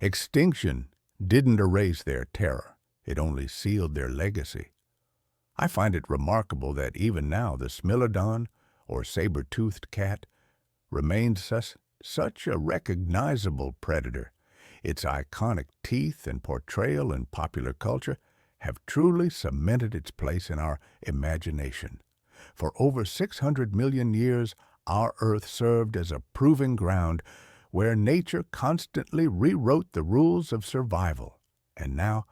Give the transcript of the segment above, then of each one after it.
Extinction didn't erase their terror, it only sealed their legacy. I find it remarkable that even now the Smilodon, or saber-toothed cat, remains such a recognizable predator. Its iconic teeth and portrayal in popular culture have truly cemented its place in our imagination. For over 600 million years, our Earth served as a proving ground where nature constantly rewrote the rules of survival. And now,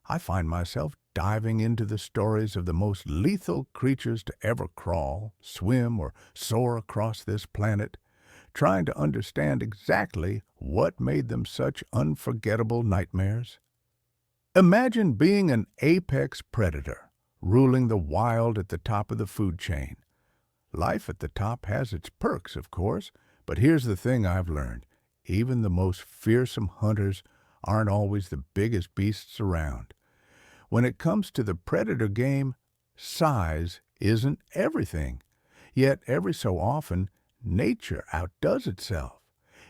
I find myself diving into the stories of the most lethal creatures to ever crawl, swim, or soar across this planet, trying to understand exactly what made them such unforgettable nightmares. Imagine being an apex predator, ruling the wild at the top of the food chain. Life at the top has its perks, of course, but here's the thing I've learned. Even the most fearsome hunters aren't always the biggest beasts around. When it comes to the predator game, size isn't everything. Yet every so often, nature outdoes itself.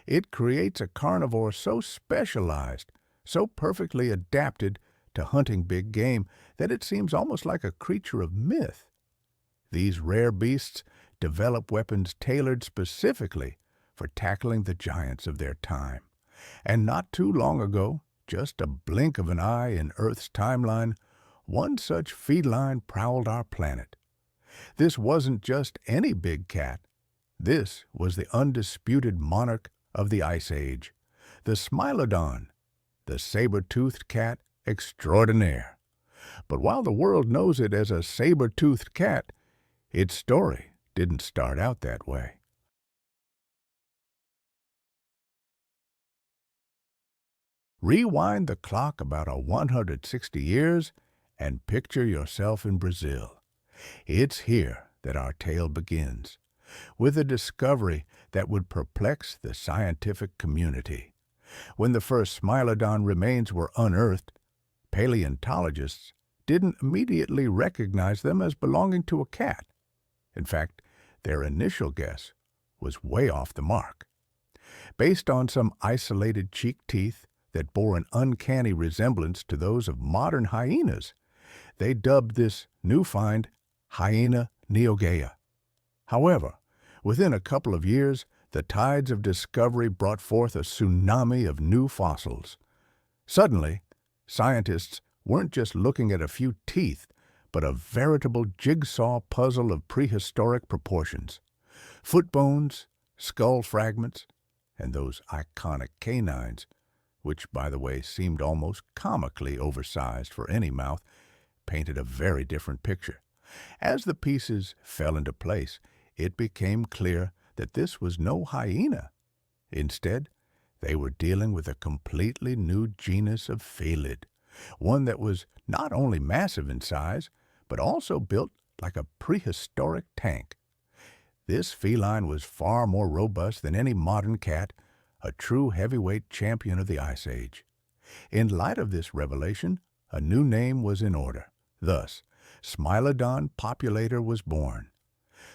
It creates a carnivore so specialized, so perfectly adapted to hunting big game that it seems almost like a creature of myth. These rare beasts develop weapons tailored specifically for tackling the giants of their time. And not too long ago, just a blink of an eye in Earth's timeline, one such feline prowled our planet. This wasn't just any big cat. This was the undisputed monarch of the Ice Age, the Smilodon, the saber-toothed cat extraordinaire. But while the world knows it as a saber-toothed cat, its story didn't start out that way. Rewind the clock about 160 years and picture yourself in Brazil. It's here that our tale begins, with a discovery that would perplex the scientific community. When the first Smilodon remains were unearthed, paleontologists didn't immediately recognize them as belonging to a cat. In fact, their initial guess was way off the mark. Based on some isolated cheek teeth that bore an uncanny resemblance to those of modern hyenas, they dubbed this new find Hyena neogaea. However, within a couple of years, the tides of discovery brought forth a tsunami of new fossils. Suddenly, scientists weren't just looking at a few teeth, but a veritable jigsaw puzzle of prehistoric proportions. Foot bones, skull fragments, and those iconic canines, which, by the way, seemed almost comically oversized for any mouth, painted a very different picture. As the pieces fell into place, it became clear that this was no hyena. Instead, they were dealing with a completely new genus of felid, one that was not only massive in size, but also built like a prehistoric tank. This feline was far more robust than any modern cat, a true heavyweight champion of the Ice Age. In light of this revelation, a new name was in order. Thus, Smilodon populator was born.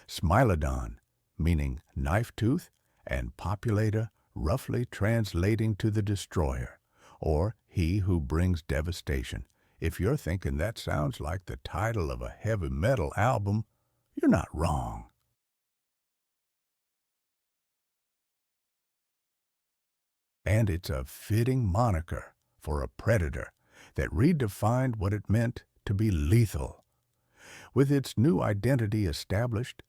Smilodon, meaning knife tooth, and populator, roughly translating to the destroyer, or he who brings devastation. If you're thinking that sounds like the title of a heavy metal album, you're not wrong. And it's a fitting moniker for a predator that redefined what it meant to be lethal. With its new identity established,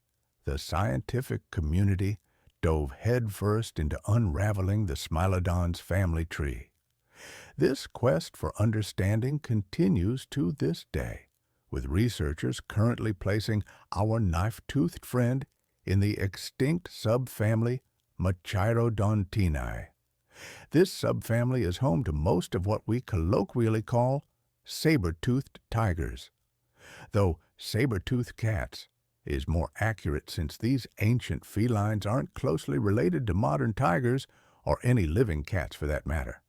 the scientific community dove headfirst into unraveling the Smilodon's family tree. This quest for understanding continues to this day, with researchers currently placing our knife-toothed friend in the extinct subfamily Smilodontini. This subfamily is home to most of what we colloquially call saber-toothed tigers, though saber-toothed cats is more accurate since these ancient felines aren't closely related to modern tigers or any living cats for that matter.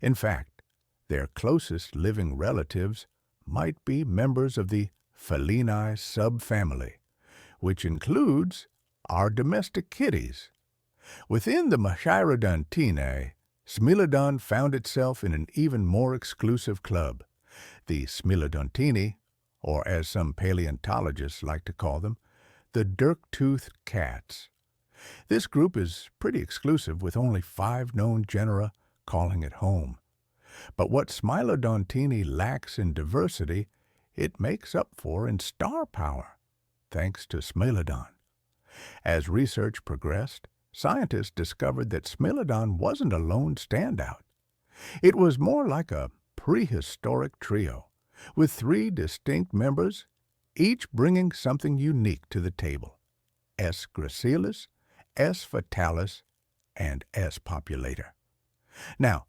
In fact, their closest living relatives might be members of the Feline subfamily, which includes our domestic kitties. Within the Smilodontini Smilodon found itself in an even more exclusive club, the Smilodontini, or as some paleontologists like to call them, the Dirk-Toothed cats. This group is pretty exclusive, with only 5 known genera calling it home. But what Smilodontini lacks in diversity, it makes up for in star power, thanks to Smilodon. As research progressed, scientists discovered that Smilodon wasn't a lone standout. It was more like a prehistoric trio, with 3 distinct members, each bringing something unique to the table: S. gracilis, S. fatalis, and S. populator. Now,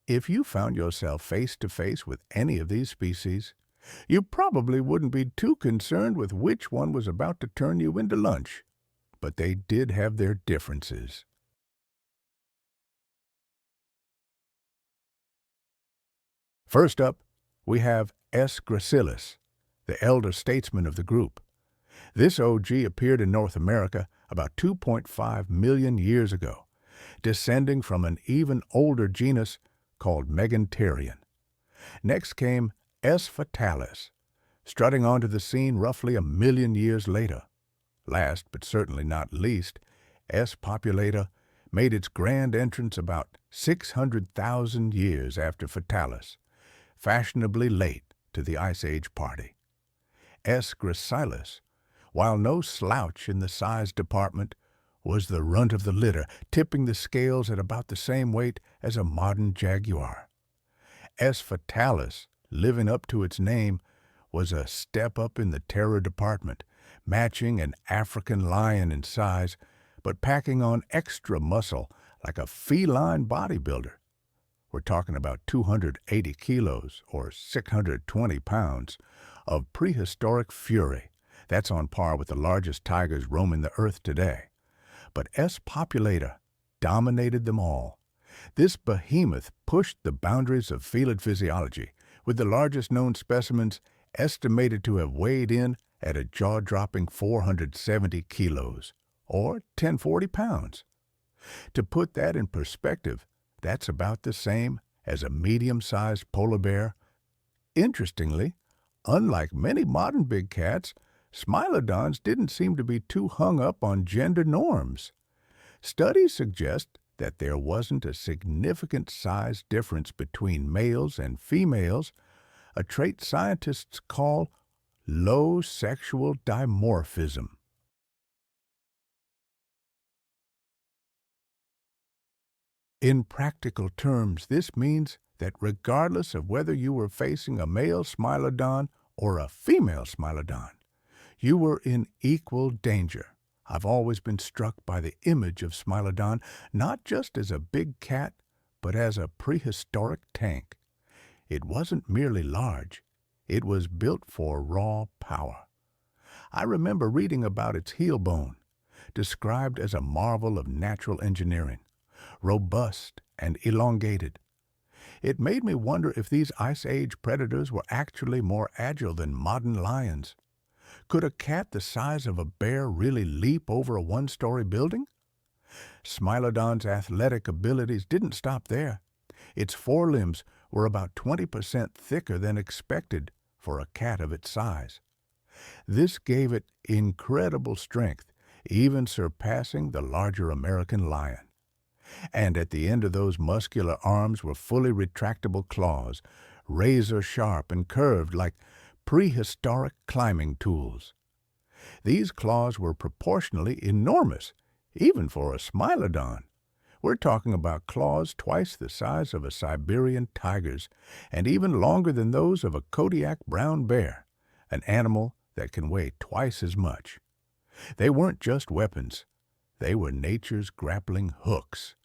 if you found yourself face to face with any of these species, you probably wouldn't be too concerned with which one was about to turn you into lunch, but they did have their differences. First up, we have S. gracilis, the elder statesman of the group. This OG appeared in North America about 2.5 million years ago, descending from an even older genus called Megafauna. Next came S. fatalis, strutting onto the scene roughly a million years later. Last, but certainly not least, S. populator made its grand entrance about 600,000 years after fatalis, fashionably late to the Ice Age party. S. gracilis, while no slouch in the size department, was the runt of the litter, tipping the scales at about the same weight as a modern jaguar. S. fatalis, living up to its name, was a step up in the terror department, matching an African lion in size, but packing on extra muscle like a feline bodybuilder. We're talking about 280 kilos, or 620 pounds, of prehistoric fury. That's on par with the largest tigers roaming the earth today. But S. populator dominated them all. This behemoth pushed the boundaries of felid physiology, with the largest known specimens estimated to have weighed in at a jaw-dropping 470 kilos, or 1040 pounds. To put that in perspective, that's about the same as a medium-sized polar bear. Interestingly, unlike many modern big cats, Smilodons didn't seem to be too hung up on gender norms. Studies suggest that there wasn't a significant size difference between males and females, a trait scientists call low sexual dimorphism. In practical terms, this means that regardless of whether you were facing a male Smilodon or a female Smilodon, you were in equal danger. I've always been struck by the image of Smilodon, not just as a big cat, but as a prehistoric tank. It wasn't merely large, it was built for raw power. I remember reading about its heel bone, described as a marvel of natural engineering, robust and elongated. It made me wonder if these Ice Age predators were actually more agile than modern lions. Could a cat the size of a bear really leap over a one-story building? Smilodon's athletic abilities didn't stop there. Its forelimbs were about 20% thicker than expected for a cat of its size. This gave it incredible strength, even surpassing the larger American lion. And at the end of those muscular arms were fully retractable claws, razor-sharp and curved like prehistoric climbing tools. These claws were proportionally enormous, even for a Smilodon. We're talking about claws twice the size of a Siberian tiger's, and even longer than those of a Kodiak brown bear, an animal that can weigh twice as much. They weren't just weapons. They were nature's grappling hooks,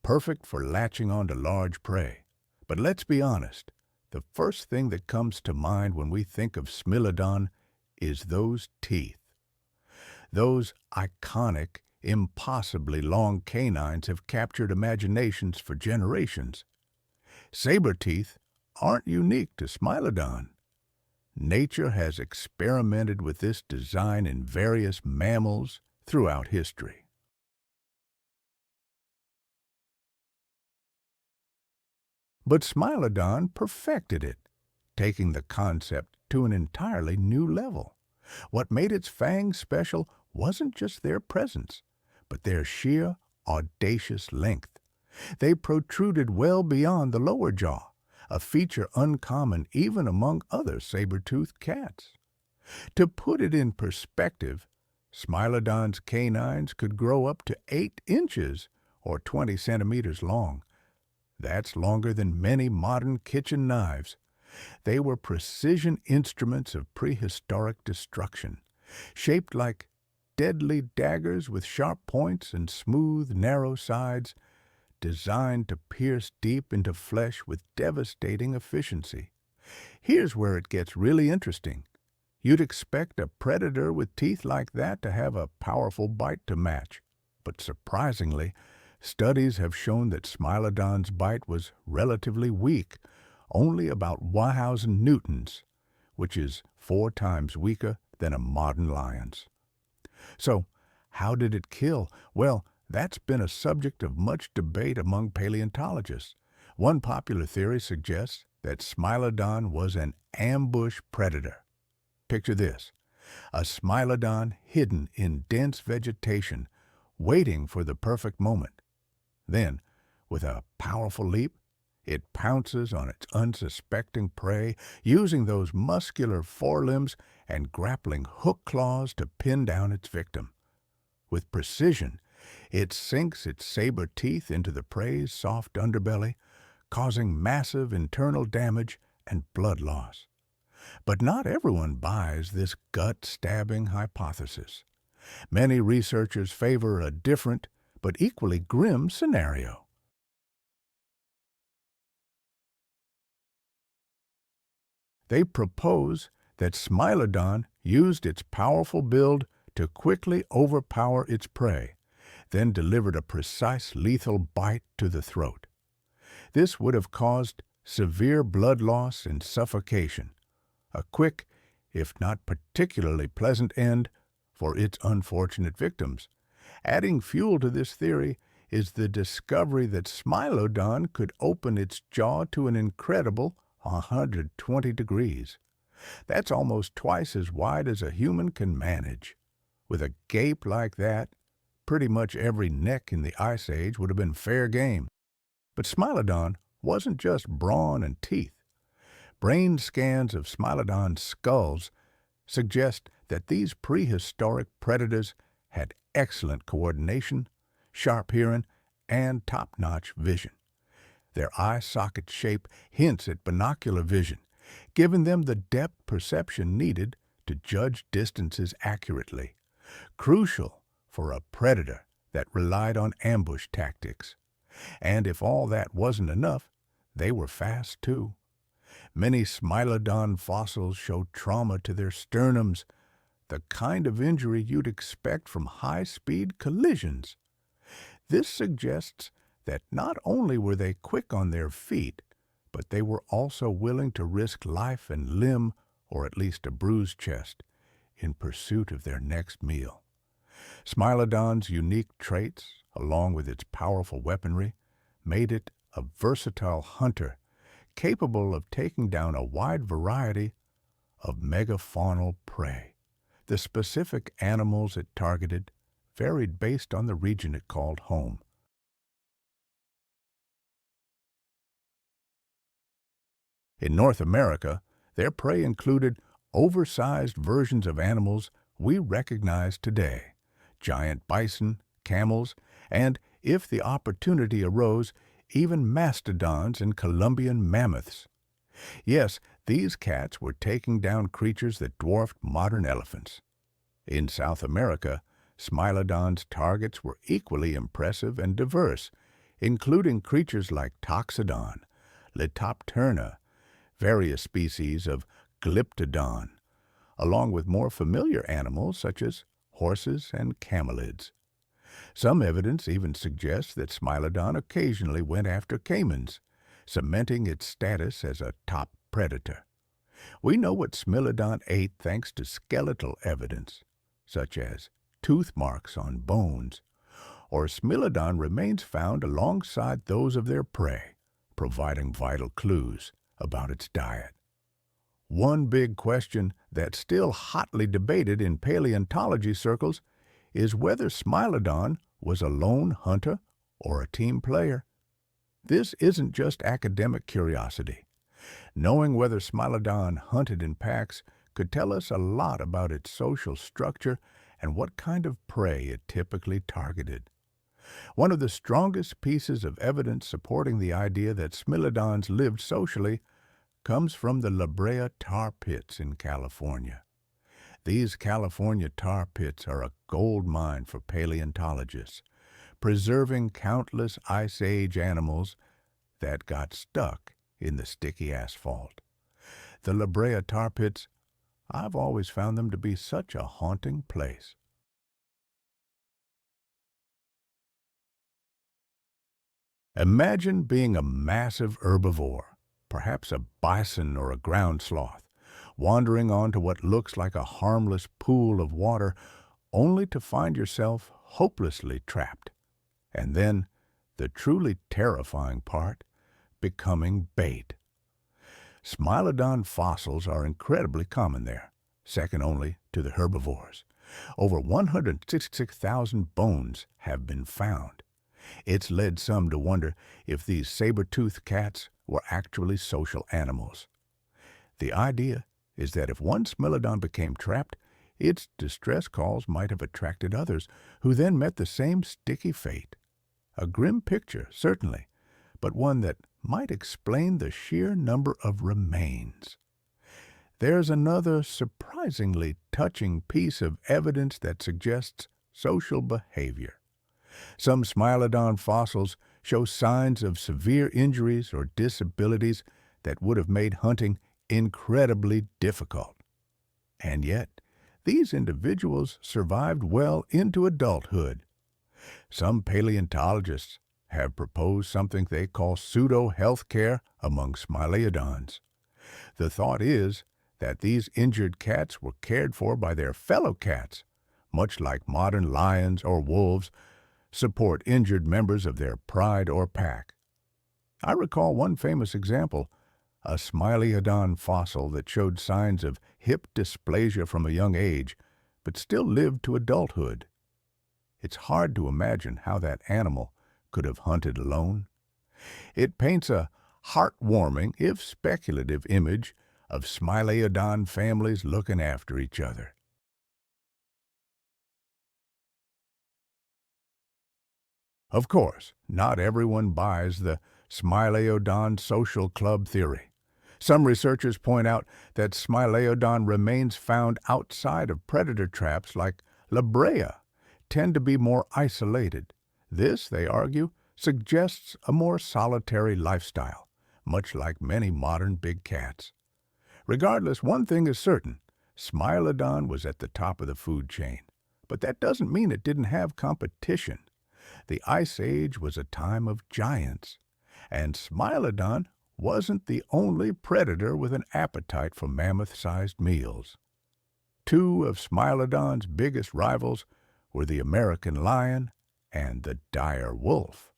perfect for latching onto large prey. But let's be honest, the first thing that comes to mind when we think of Smilodon is those teeth. Those iconic, impossibly long canines have captured imaginations for generations. Saber-teeth aren't unique to Smilodon. Nature has experimented with this design in various mammals throughout history. But Smilodon perfected it, taking the concept to an entirely new level. What made its fangs special wasn't just their presence, but their sheer, audacious length. They protruded well beyond the lower jaw, a feature uncommon even among other saber-toothed cats. To put it in perspective, Smilodon's canines could grow up to 8 inches or 20 centimeters long. That's longer than many modern kitchen knives. They were precision instruments of prehistoric destruction, shaped like deadly daggers with sharp points and smooth, narrow sides, designed to pierce deep into flesh with devastating efficiency. Here's where it gets really interesting. You'd expect a predator with teeth like that to have a powerful bite to match, but surprisingly, studies have shown that Smilodon's bite was relatively weak, only about 1,000 newtons, which is 4 times weaker than a modern lion's. So, how did it kill? Well, that's been a subject of much debate among paleontologists. One popular theory suggests that Smilodon was an ambush predator. Picture this: a Smilodon hidden in dense vegetation, waiting for the perfect moment. Then, with a powerful leap, it pounces on its unsuspecting prey, using those muscular forelimbs and grappling hook claws to pin down its victim. With precision, it sinks its saber teeth into the prey's soft underbelly, causing massive internal damage and blood loss. But not everyone buys this gut-stabbing hypothesis. Many researchers favor a different but equally grim scenario. They propose that Smilodon used its powerful build to quickly overpower its prey, then delivered a precise lethal bite to the throat. This would have caused severe blood loss and suffocation, a quick, if not particularly pleasant end for its unfortunate victims. Adding fuel to this theory is the discovery that Smilodon could open its jaw to an incredible 120 degrees. That's almost twice as wide as a human can manage. With a gape like that, pretty much every neck in the Ice Age would have been fair game. But Smilodon wasn't just brawn and teeth. Brain scans of Smilodon's skulls suggest that these prehistoric predators had excellent coordination, sharp hearing, and top-notch vision. Their eye socket shape hints at binocular vision, giving them the depth perception needed to judge distances accurately, crucial for a predator that relied on ambush tactics. And if all that wasn't enough, they were fast too. Many Smilodon fossils show trauma to their sternums, the kind of injury you'd expect from high-speed collisions. This suggests that not only were they quick on their feet, but they were also willing to risk life and limb, or at least a bruised chest, in pursuit of their next meal. Smilodon's unique traits, along with its powerful weaponry, made it a versatile hunter, capable of taking down a wide variety of megafaunal prey. The specific animals it targeted varied based on the region it called home. In North America, their prey included oversized versions of animals we recognize today: giant bison, camels, and, if the opportunity arose, even mastodons and Columbian mammoths. Yes, these cats were taking down creatures that dwarfed modern elephants. In South America, Smilodon's targets were equally impressive and diverse, including creatures like Toxodon, Litopterna, various species of Glyptodon, along with more familiar animals such as horses and camelids. Some evidence even suggests that Smilodon occasionally went after caimans, cementing its status as a top predator. We know what Smilodon ate thanks to skeletal evidence, such as tooth marks on bones, or Smilodon remains found alongside those of their prey, providing vital clues about its diet. One big question that's still hotly debated in paleontology circles is whether Smilodon was a lone hunter or a team player. This isn't just academic curiosity. Knowing whether Smilodon hunted in packs could tell us a lot about its social structure and what kind of prey it typically targeted. One of the strongest pieces of evidence supporting the idea that Smilodons lived socially comes from the La Brea tar pits in California. These California tar pits are a gold mine for paleontologists, preserving countless Ice Age animals that got stuck in the sticky asphalt. The La Brea tar pits, I've always found them to be such a haunting place. Imagine being a massive herbivore, perhaps a bison or a ground sloth, wandering onto what looks like a harmless pool of water, only to find yourself hopelessly trapped. And then, the truly terrifying part, becoming bait. Smilodon fossils are incredibly common there, second only to the herbivores. Over 166,000 bones have been found. It's led some to wonder if these saber-toothed cats were actually social animals. The idea is that if one Smilodon became trapped, its distress calls might have attracted others, who then met the same sticky fate. A grim picture, certainly, but one that might explain the sheer number of remains. There's another surprisingly touching piece of evidence that suggests social behavior. Some Smilodon fossils show signs of severe injuries or disabilities that would have made hunting incredibly difficult. And yet, these individuals survived well into adulthood. Some paleontologists have proposed something they call pseudo-health care among Smilodons. The thought is that these injured cats were cared for by their fellow cats, much like modern lions or wolves support injured members of their pride or pack. I recall one famous example, a Smilodon fossil that showed signs of hip dysplasia from a young age, but still lived to adulthood. It's hard to imagine how that animal could have hunted alone. It paints a heartwarming, if speculative, image of Smilodon families looking after each other. Of course, not everyone buys the Smilodon social club theory. Some researchers point out that Smilodon remains found outside of predator traps like La Brea tend to be more isolated. This, they argue, suggests a more solitary lifestyle, much like many modern big cats. Regardless, one thing is certain, Smilodon was at the top of the food chain. But that doesn't mean it didn't have competition. The Ice Age was a time of giants, and Smilodon wasn't the only predator with an appetite for mammoth-sized meals. Two of Smilodon's biggest rivals were the American lion and the dire wolf.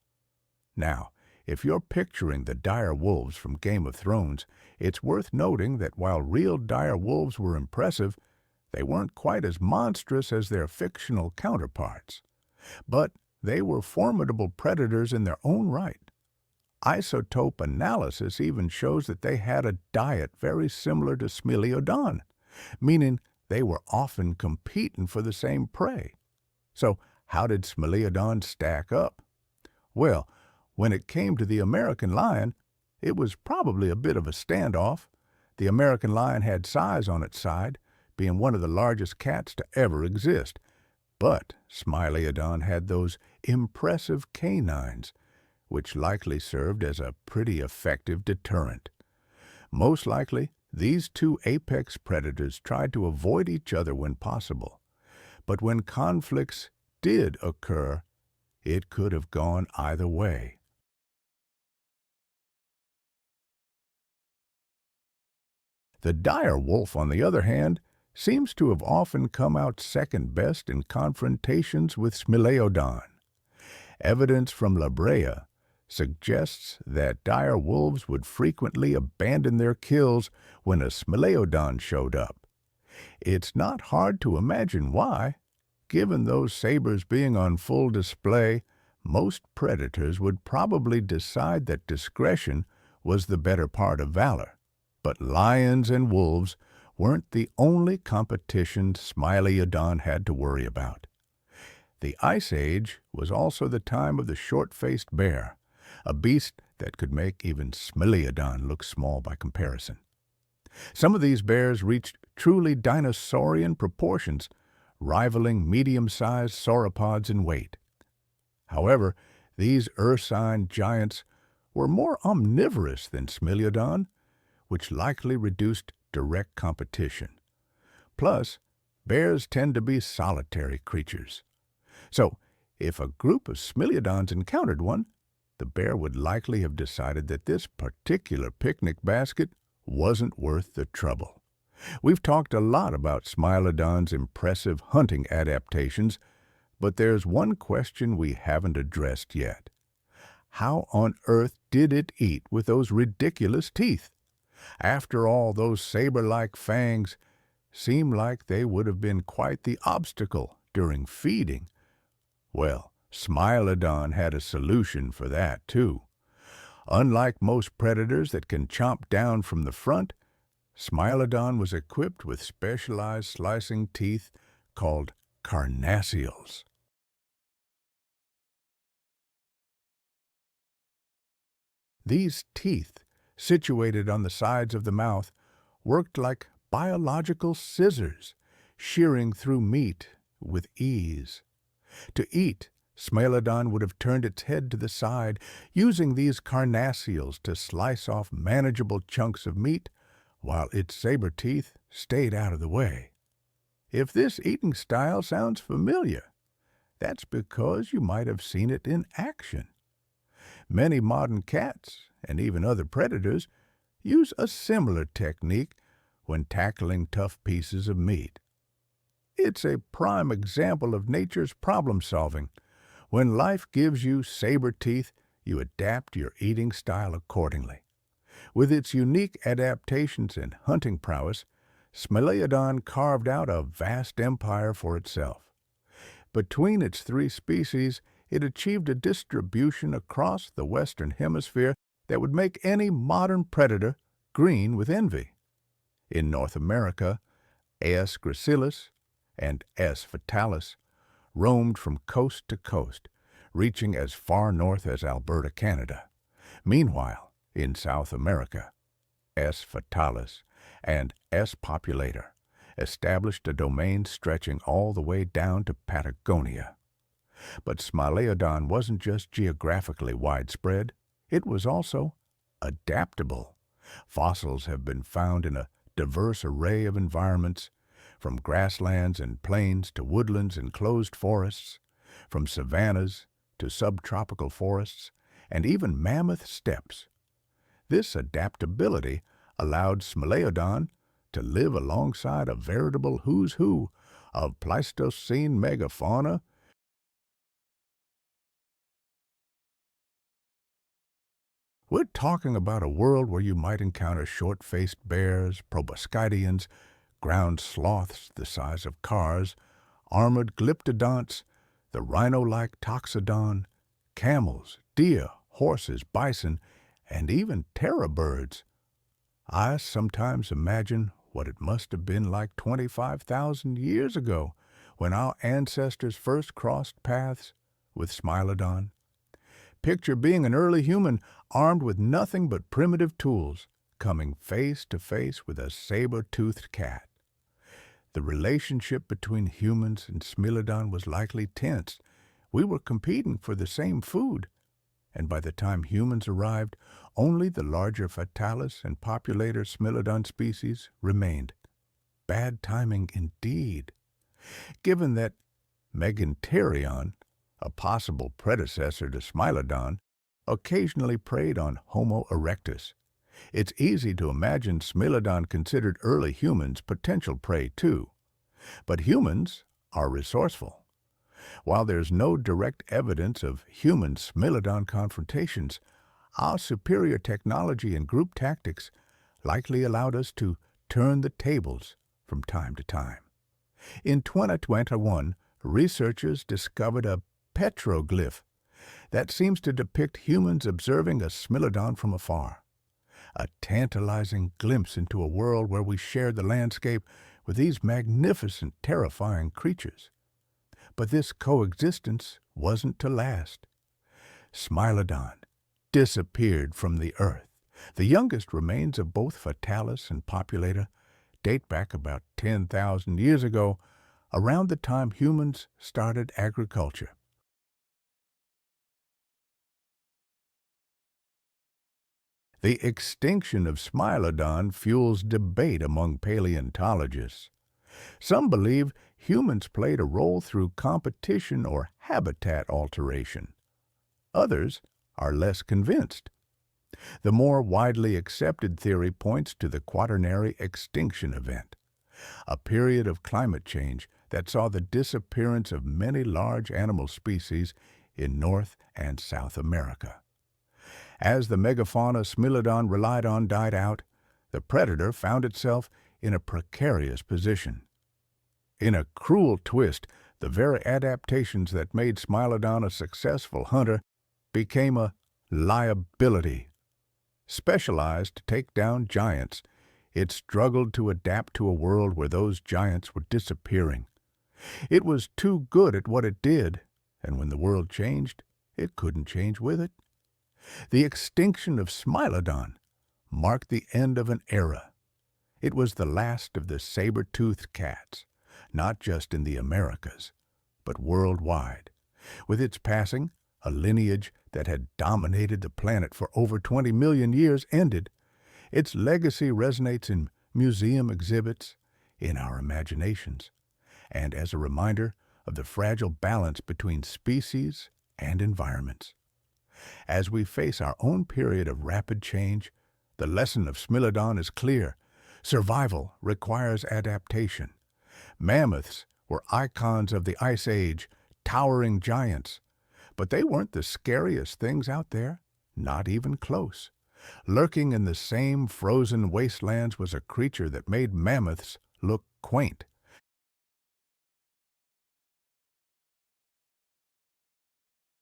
Now, if you're picturing the dire wolves from Game of Thrones, it's worth noting that while real dire wolves were impressive, they weren't quite as monstrous as their fictional counterparts. But they were formidable predators in their own right. Isotope analysis even shows that they had a diet very similar to Smilodon, meaning they were often competing for the same prey. So how did Smilodon stack up? Well, when it came to the American lion, it was probably a bit of a standoff. The American lion had size on its side, being one of the largest cats to ever exist. But Smilodon had those impressive canines, which likely served as a pretty effective deterrent. Most likely, these two apex predators tried to avoid each other when possible. But when conflicts did occur, it could have gone either way. The dire wolf, on the other hand, seems to have often come out second best in confrontations with Smilodon. Evidence from La Brea suggests that dire wolves would frequently abandon their kills when a Smilodon showed up. It's not hard to imagine why. Given those sabers being on full display, most predators would probably decide that discretion was the better part of valor. But lions and wolves weren't the only competition Smilodon had to worry about. The Ice Age was also the time of the short-faced bear, a beast that could make even Smilodon look small by comparison. Some of these bears reached truly dinosaurian proportions, rivaling medium-sized sauropods in weight. However, these ursine giants were more omnivorous than Smilodon, which likely reduced direct competition. Plus, bears tend to be solitary creatures. So, if a group of Smilodons encountered one, the bear would likely have decided that this particular picnic basket wasn't worth the trouble. We've talked a lot about Smilodon's impressive hunting adaptations, but there's one question we haven't addressed yet. How on earth did it eat with those ridiculous teeth? After all, those saber-like fangs seem like they would have been quite the obstacle during feeding. Well, Smilodon had a solution for that, too. Unlike most predators that can chomp down from the front, Smilodon was equipped with specialized slicing teeth called carnassials. These teeth, situated on the sides of the mouth, worked like biological scissors, shearing through meat with ease. To eat, Smilodon would have turned its head to the side, using these carnassials to slice off manageable chunks of meat, while its saber teeth stayed out of the way. If this eating style sounds familiar, that's because you might have seen it in action. Many modern cats, and even other predators, use a similar technique when tackling tough pieces of meat. It's a prime example of nature's problem-solving. When life gives you saber teeth, you adapt your eating style accordingly. With its unique adaptations and hunting prowess, Smilodon carved out a vast empire for itself. Between its three species, it achieved a distribution across the Western Hemisphere that would make any modern predator green with envy. In North America, S. gracilis and S. fatalis roamed from coast to coast, reaching as far north as Alberta, Canada. Meanwhile, in South America, S. fatalis and S. populator established a domain stretching all the way down to Patagonia. But Smilodon wasn't just geographically widespread, it was also adaptable. Fossils have been found in a diverse array of environments, from grasslands and plains to woodlands and closed forests, from savannas to subtropical forests, and even mammoth steppes. This adaptability allowed Smilodon to live alongside a veritable who's who of Pleistocene megafauna. We're talking about a world where you might encounter short-faced bears, proboscideans, ground sloths the size of cars, armored glyptodonts, the rhino-like toxodon, camels, deer, horses, bison, and even terror birds. I sometimes imagine what it must have been like 25,000 years ago when our ancestors first crossed paths with Smilodon. Picture being an early human armed with nothing but primitive tools, coming face to face with a saber-toothed cat. The relationship between humans and Smilodon was likely tense. We were competing for the same food, and by the time humans arrived, only the larger fatalis and populator Smilodon species remained. Bad timing indeed. Given that Megafauna, a possible predecessor to Smilodon, occasionally preyed on Homo erectus, it's easy to imagine Smilodon considered early humans potential prey too. But humans are resourceful. While there's no direct evidence of human Smilodon confrontations, our superior technology and group tactics likely allowed us to turn the tables from time to time. In 2021, researchers discovered a petroglyph that seems to depict humans observing a Smilodon from afar, a tantalizing glimpse into a world where we shared the landscape with these magnificent, terrifying creatures. But this coexistence wasn't to last. Smilodon disappeared from the earth. The youngest remains of both fatalis and populator date back about 10,000 years ago, around the time humans started agriculture. The extinction of Smilodon fuels debate among paleontologists. Some believe humans played a role through competition or habitat alteration. Others are less convinced. The more widely accepted theory points to the Quaternary extinction event, a period of climate change that saw the disappearance of many large animal species in North and South America. As the megafauna Smilodon relied on died out, the predator found itself in a precarious position. In a cruel twist, the very adaptations that made Smilodon a successful hunter became a liability. Specialized to take down giants, it struggled to adapt to a world where those giants were disappearing. It was too good at what it did, and when the world changed, it couldn't change with it. The extinction of Smilodon marked the end of an era. It was the last of the saber-toothed cats, not just in the Americas, but worldwide. With its passing, a lineage that had dominated the planet for over 20 million years ended. Its legacy resonates in museum exhibits, in our imaginations, and as a reminder of the fragile balance between species and environments. As we face our own period of rapid change, the lesson of Smilodon is clear. Survival requires adaptation. Mammoths were icons of the Ice Age, towering giants. But they weren't the scariest things out there, not even close. Lurking in the same frozen wastelands was a creature that made mammoths look quaint.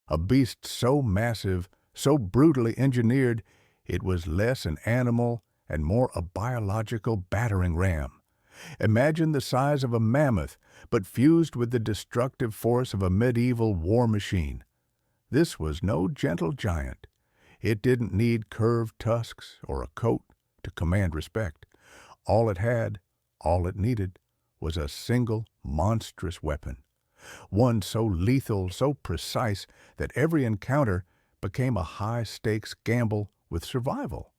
A beast so massive, so brutally engineered, it was less an animal and more a biological battering ram. Imagine the size of a mammoth, but fused with the destructive force of a medieval war machine. This was no gentle giant. It didn't need curved tusks or a coat to command respect. All it had, all it needed, was a single monstrous weapon. One so lethal, so precise, that every encounter became a high-stakes gamble with survival.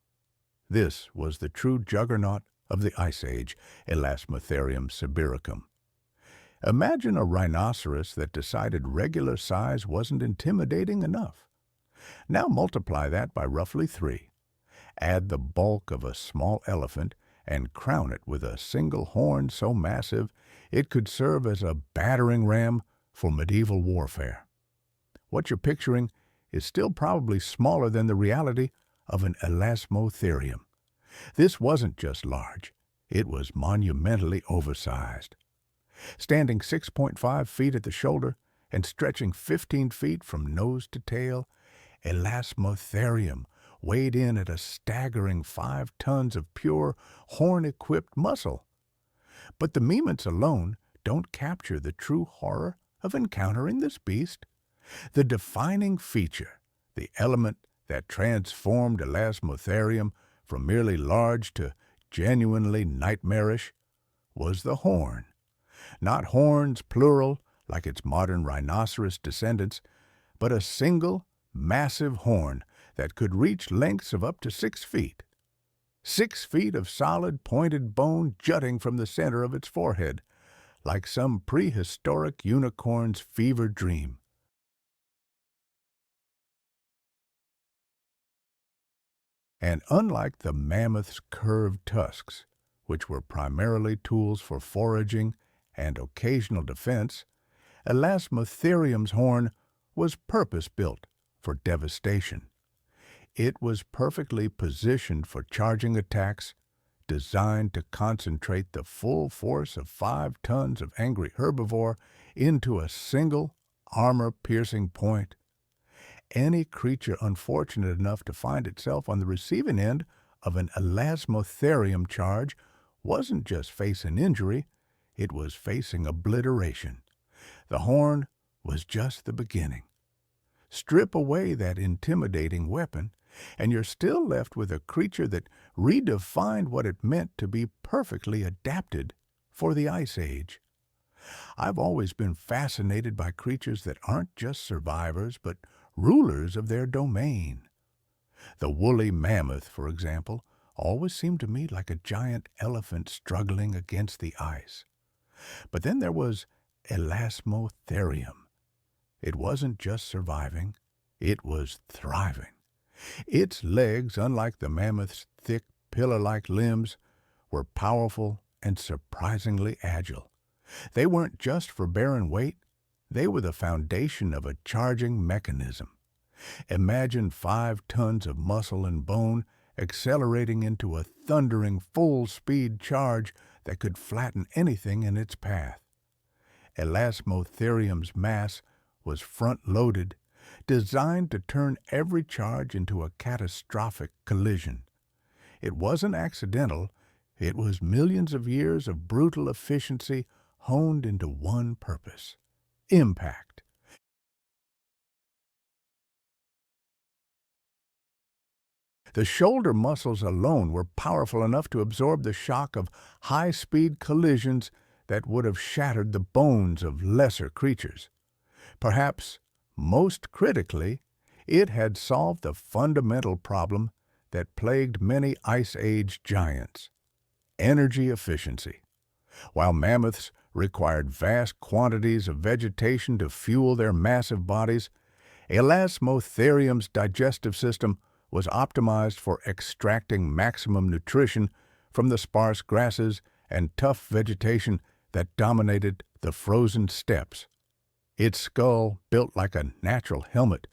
This was the true juggernaut of the Ice Age, Elasmotherium sibiricum. Imagine a rhinoceros that decided regular size wasn't intimidating enough. Now multiply that by roughly 3. Add the bulk of a small elephant and crown it with a single horn so massive it could serve as a battering ram for medieval warfare. What you're picturing is still probably smaller than the reality of an Elasmotherium. This wasn't just large, it was monumentally oversized. Standing 6.5 feet at the shoulder and stretching 15 feet from nose to tail, Elasmotherium weighed in at a staggering 5 tons of pure, horn-equipped muscle. But the mements alone don't capture the true horror of encountering this beast. The defining feature, the element that transformed Elasmotherium from merely large to genuinely nightmarish, was the horn. Not horns, plural, like its modern rhinoceros descendants, but a single, massive horn that could reach lengths of up to 6 feet. 6 feet of solid, pointed bone jutting from the center of its forehead, like some prehistoric unicorn's fever dream. And unlike the mammoth's curved tusks, which were primarily tools for foraging and occasional defense, Elasmotherium's horn was purpose-built for devastation. It was perfectly positioned for charging attacks, designed to concentrate the full force of 5 tons of angry herbivore into a single armor-piercing point. Any creature unfortunate enough to find itself on the receiving end of an elasmotherium charge wasn't just facing injury, it was facing obliteration. The horn was just the beginning. Strip away that intimidating weapon, and you're still left with a creature that redefined what it meant to be perfectly adapted for the Ice Age. I've always been fascinated by creatures that aren't just survivors, but rulers of their domain. The woolly mammoth, for example, always seemed to me like a giant elephant struggling against the ice. But then there was Elasmotherium. It wasn't just surviving, it was thriving. Its legs, unlike the mammoth's thick, pillar-like limbs, were powerful and surprisingly agile. They weren't just for bearing weight, they were the foundation of a charging mechanism. Imagine 5 tons of muscle and bone accelerating into a thundering full-speed charge that could flatten anything in its path. Elasmotherium's mass was front-loaded, designed to turn every charge into a catastrophic collision. It wasn't accidental, it was millions of years of brutal efficiency honed into one purpose: impact. The shoulder muscles alone were powerful enough to absorb the shock of high-speed collisions that would have shattered the bones of lesser creatures. Perhaps, most critically, it had solved the fundamental problem that plagued many Ice Age giants: energy efficiency. While mammoths required vast quantities of vegetation to fuel their massive bodies, Elasmotherium's digestive system was optimized for extracting maximum nutrition from the sparse grasses and tough vegetation that dominated the frozen steppes. Its skull, built like a natural helmet,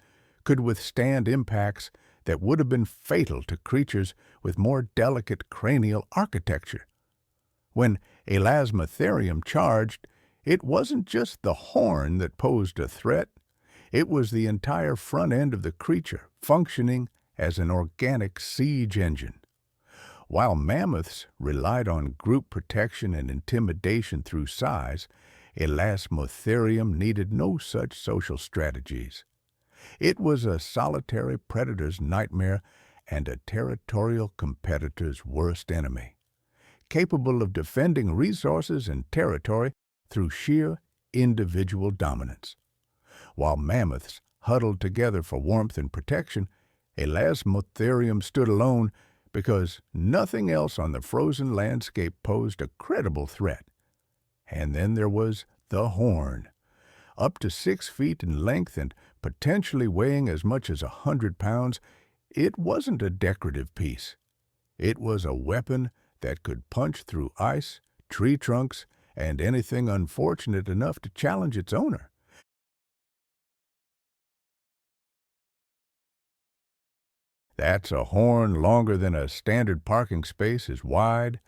could withstand impacts that would have been fatal to creatures with more delicate cranial architecture. When Elasmotherium charged, it wasn't just the horn that posed a threat, it was the entire front end of the creature functioning as an organic siege engine. While mammoths relied on group protection and intimidation through size, Elasmotherium needed no such social strategies. It was a solitary predator's nightmare and a territorial competitor's worst enemy, capable of defending resources and territory through sheer individual dominance. While mammoths huddled together for warmth and protection, Elasmotherium stood alone because nothing else on the frozen landscape posed a credible threat. And then there was the horn. Up to 6 feet in length and potentially weighing as much as 100 pounds, it wasn't a decorative piece. It was a weapon that could punch through ice, tree trunks, and anything unfortunate enough to challenge its owner. That's a horn longer than a standard parking space is wide,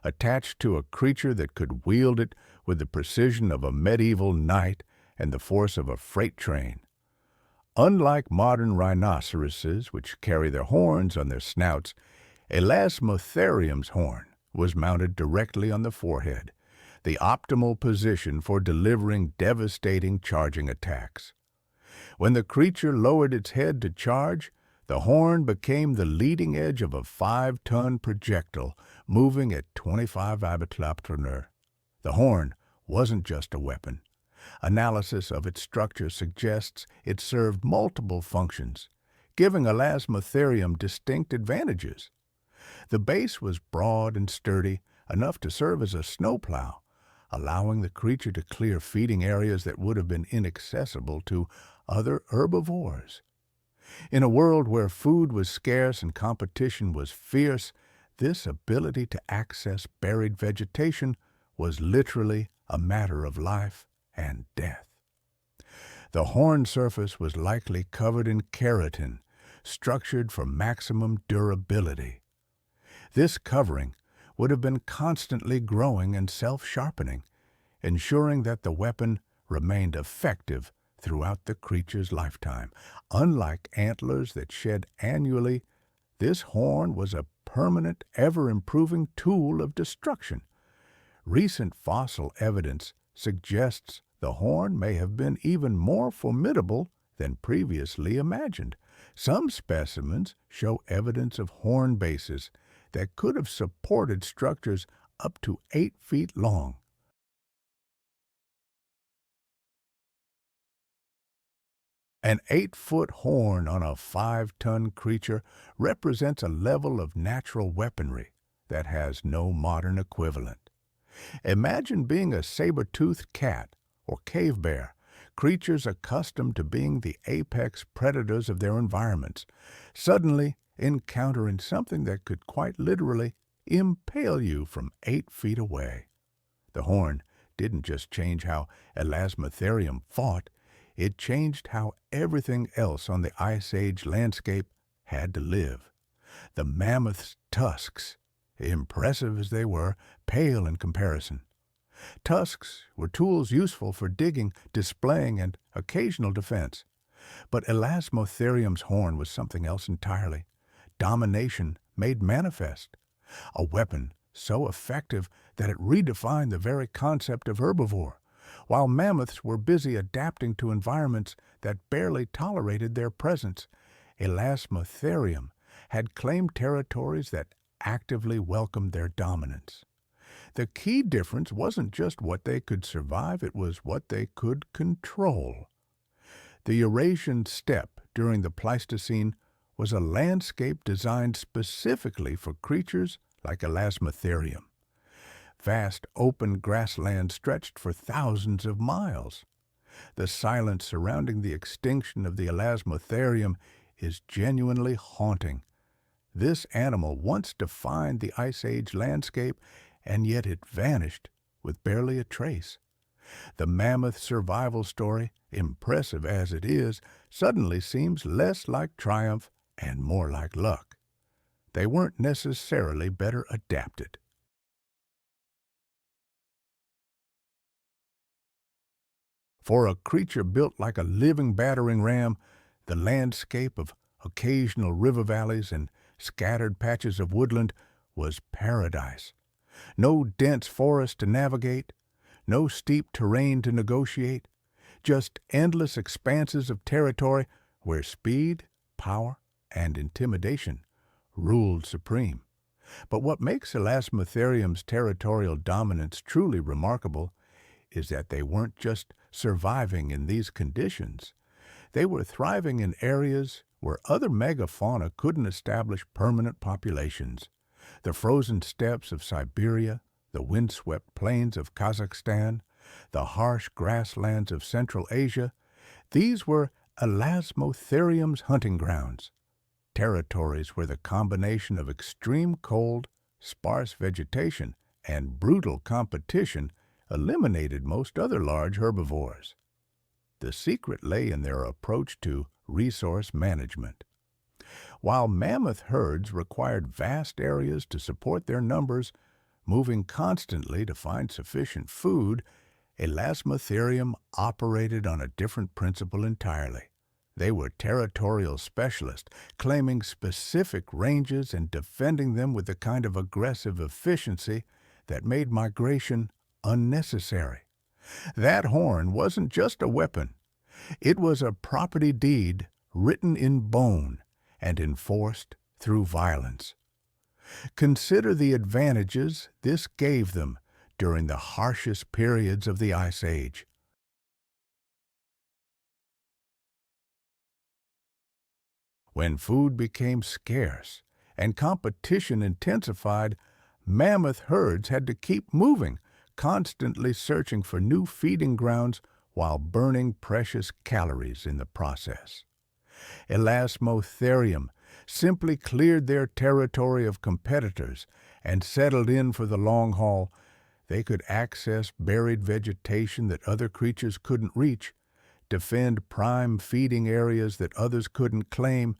attached to a creature that could wield it with the precision of a medieval knight and the force of a freight train. Unlike modern rhinoceroses, which carry their horns on their snouts, Elasmotherium's horn was mounted directly on the forehead, the optimal position for delivering devastating charging attacks. When the creature lowered its head to charge, the horn became the leading edge of a 5-ton projectile moving at 25 km/h. The horn wasn't just a weapon. Analysis of its structure suggests it served multiple functions, giving Elasmotherium distinct advantages. The base was broad and sturdy, enough to serve as a snowplow, allowing the creature to clear feeding areas that would have been inaccessible to other herbivores. In a world where food was scarce and competition was fierce, this ability to access buried vegetation was literally a matter of life and death. The horn surface was likely covered in keratin, structured for maximum durability. This covering would have been constantly growing and self-sharpening, ensuring that the weapon remained effective throughout the creature's lifetime. Unlike antlers that shed annually, this horn was a permanent, ever-improving tool of destruction. Recent fossil evidence suggests the horn may have been even more formidable than previously imagined. Some specimens show evidence of horn bases that could have supported structures up to 8 feet long. An 8-foot horn on a 5-ton creature represents a level of natural weaponry that has no modern equivalent. Imagine being a saber-toothed cat or cave bear, creatures accustomed to being the apex predators of their environments, suddenly encountering something that could quite literally impale you from 8 feet away. The horn didn't just change how Elasmotherium fought, it changed how everything else on the Ice Age landscape had to live. The mammoth's tusks, impressive as they were, pale in comparison. Tusks were tools useful for digging, displaying, and occasional defense. But Elasmotherium's horn was something else entirely. Domination made manifest. A weapon so effective that it redefined the very concept of herbivore. While mammoths were busy adapting to environments that barely tolerated their presence, Elasmotherium had claimed territories that actively welcomed their dominance. The key difference wasn't just what they could survive, it was what they could control. The Eurasian steppe during the Pleistocene was a landscape designed specifically for creatures like Elasmotherium. Vast open grasslands stretched for thousands of miles. The silence surrounding the extinction of the Elasmotherium is genuinely haunting. This animal once defined the Ice Age landscape, and yet it vanished with barely a trace. The mammoth survival story, impressive as it is, suddenly seems less like triumph and more like luck. They weren't necessarily better adapted. For a creature built like a living battering ram, the landscape of occasional river valleys and scattered patches of woodland was paradise. No dense forest to navigate, no steep terrain to negotiate, just endless expanses of territory where speed, power, and intimidation ruled supreme. But what makes Elasmotherium's territorial dominance truly remarkable is that they weren't just surviving in these conditions. They were thriving in areas where other megafauna couldn't establish permanent populations. The frozen steppes of Siberia, the windswept plains of Kazakhstan, the harsh grasslands of Central Asia, these were Elasmotherium's hunting grounds, territories where the combination of extreme cold, sparse vegetation, and brutal competition eliminated most other large herbivores. The secret lay in their approach to resource management. While mammoth herds required vast areas to support their numbers, moving constantly to find sufficient food, Elasmotherium operated on a different principle entirely. They were territorial specialists, claiming specific ranges and defending them with the kind of aggressive efficiency that made migration unnecessary. That horn wasn't just a weapon. It was a property deed written in bone and enforced through violence. Consider the advantages this gave them during the harshest periods of the Ice Age. When food became scarce and competition intensified, mammoth herds had to keep moving, constantly searching for new feeding grounds while burning precious calories in the process. Elasmotherium simply cleared their territory of competitors and settled in for the long haul. They could access buried vegetation that other creatures couldn't reach, defend prime feeding areas that others couldn't claim,